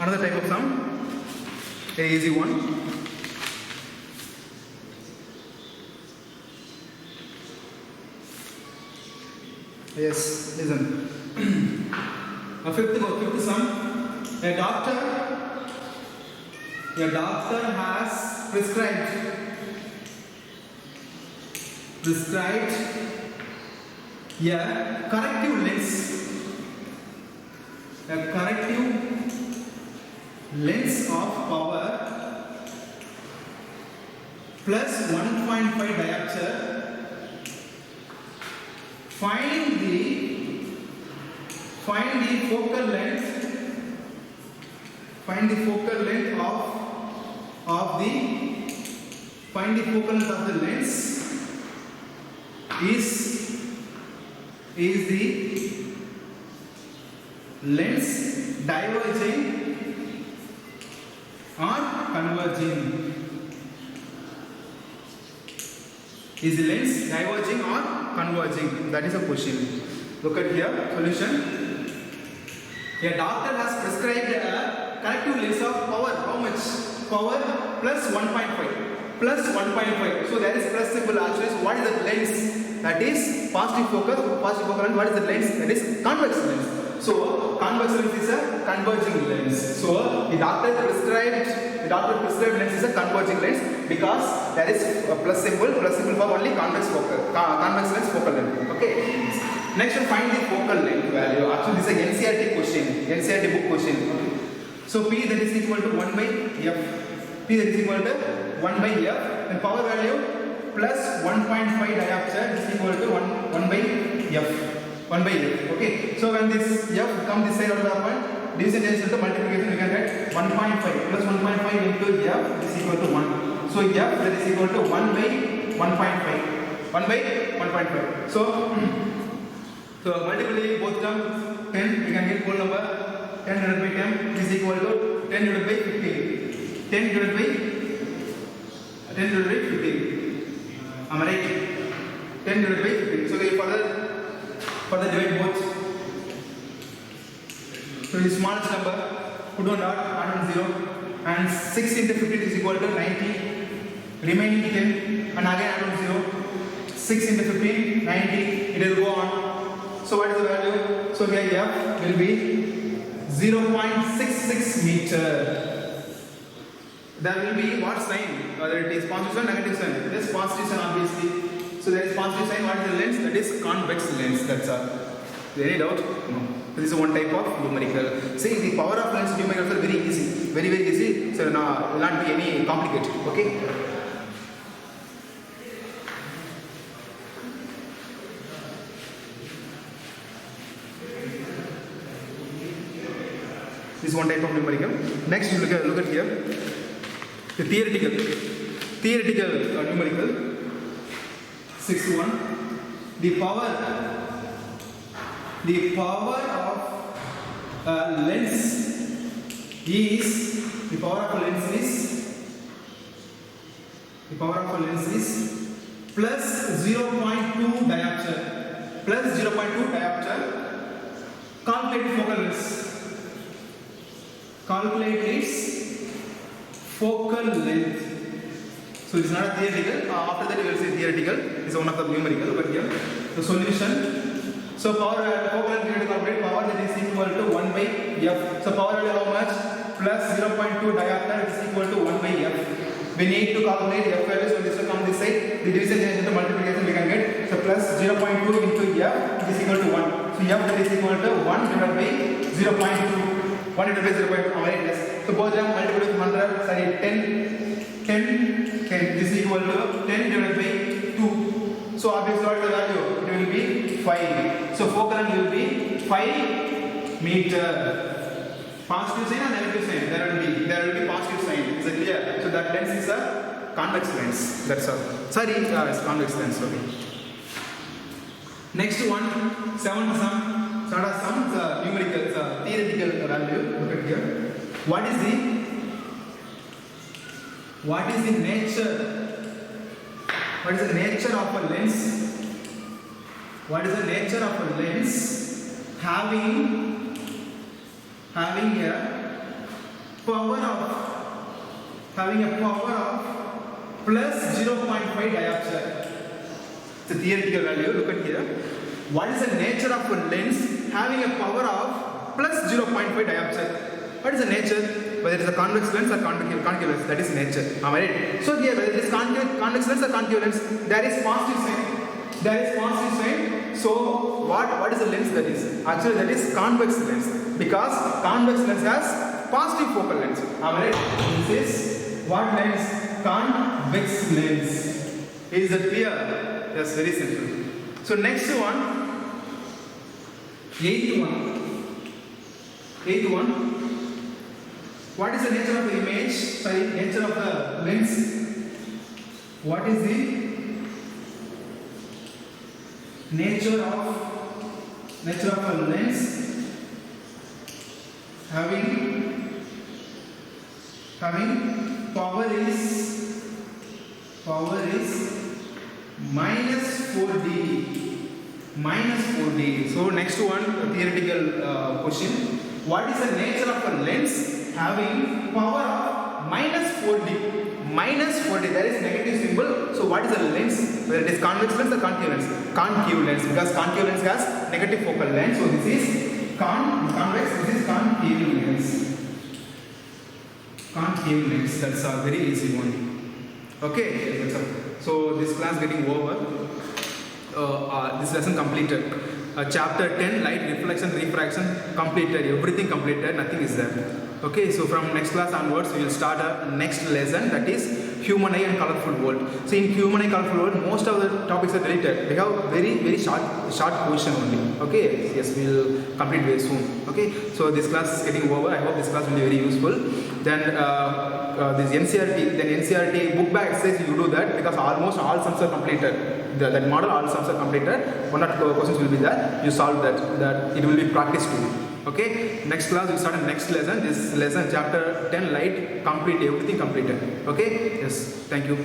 Another type of sum. A easy one. Yes, listen. A fifth sum. A doctor has prescribed a corrective lens of power plus 1.5 diopter. Find the focal length. Find the focal length of the lens is the lens diverging or converging? Is the lens diverging or converging? That is a question. Look at here, solution. A doctor has prescribed a corrective lens of power. How much? Power plus 1.5. Plus 1.5. So there is plus symbol actually. So what is the lens? That is positive focus. Positive focal length. What is the lens? That is convex lens. So convex lens is a converging lens. So the doctor prescribed lens is a converging lens because there is a plus symbol for only convex lens focal length. Okay. Next we'll find the focal length value. Actually this is a NCERT question, NCERT book question. Okay. So P that is equal to 1 by F. P that is equal to 1 by F and power value plus 1.5 diopter is equal to 1 by F. 1 by F. Okay. So when this F comes this side, what will happen? Division changes into multiplication. We can get 1.5 plus 1.5 into F is equal to 1. So F that is equal to 1 by 1.5. 1 by 1.5. So multiplying both terms 10, we can get whole number. 10 divided by 10 is equal to 10 divided by 15. 10 divided by 15. Am I right? 10 divided by 15. So further divide both. So the smallest number, put on dot, add on 0, and 6 into 15 is equal to 90. Remaining 10, and again add on 0. 6 into 15, 90. It will go on. So what is the value? So here F will be 0.66 meter. there will be what sign? Whether it is positive sign, negative sign. Yes, positive sign obviously. So there is positive sign. What is the lens? That is convex lens. That's all. Any doubt? No. This is one type of numerical. See, the power of lens numericals are very easy, very easy. So now will not be any complicated. Okay. This is one type of numerical. Next, you look at here. The theoretical numerical. 61. The power of lens is plus 0.2 diopter. Calculate its focal length. So it is not a theoretical. After that, you will say theoretical. This is one of the numerical. But here, the solution. So focal length, we have to calculate power, that is equal to 1 by f. So power value how much? Plus 0.2 diopter is equal to 1 by f. We need to calculate f value. So this will come this side. The division and the multiplication we can get. So plus 0.2 into f is equal to 1. So f that is equal to 1 divided by 0.2. 1 divided by 0.2. Very less. So both of them multiplied with 100. Sorry, 10. This is equal to 10 divided by 2. So obviously what is the value? It will be 5. So focal length will be 5 meter. Positive sign or negative sign? There will be positive sign. Is it clear? So that lens is a convex lens. That's all. Sorry, it's convex lens. Okay. Next one, some numerical, theoretical value. Look at here. What is the nature? What is the nature of a lens? What is the nature of a lens having a power of plus 0.5 diopter? It's a theoretical value. Look at here. What is the nature of a lens having a power of plus 0.5 diopter? What is the nature? Whether it is a convex lens or concave lens, that is nature. Am I right? So here, whether it is convex lens or concave lens, there is positive sign. So what is the lens that is? Actually, that is convex lens, because convex lens has positive focal length. Am I right? This is what lens? Convex lens. Is that clear? Yes, very simple. So next one, eighth one. What is the nature of the image? Sorry, nature of the lens. What is the nature of a lens having power is minus 4 dB. So next one, theoretical question. What is the nature of a lens having power of minus 4 dB? There is negative symbol. So what is a lens? Whether it is convex lens or concave lens? Concave lens, because concave lens has negative focal length. So this is convex. This is concave lens. That's a very easy one. Okay. So this class getting over. This lesson completed. Chapter 10, light, reflection, refraction, completed. Everything completed. Nothing is there. Okay, so from next class onwards, we will start a next lesson, that is human eye and colorful world. So in human eye, colorful world, most of the topics are deleted. We have very short question only. Okay, yes, we will complete very soon. Okay, so this class is getting over. I hope this class will be very useful. Then this NCERT book bag exercise, you do that, because almost all sums are completed. That model, all sums are completed. One or two questions will be there. You solve that it will be practice too. Okay, next class we start the next lesson. This lesson chapter 10, light, complete, everything completed. Okay, yes, thank you.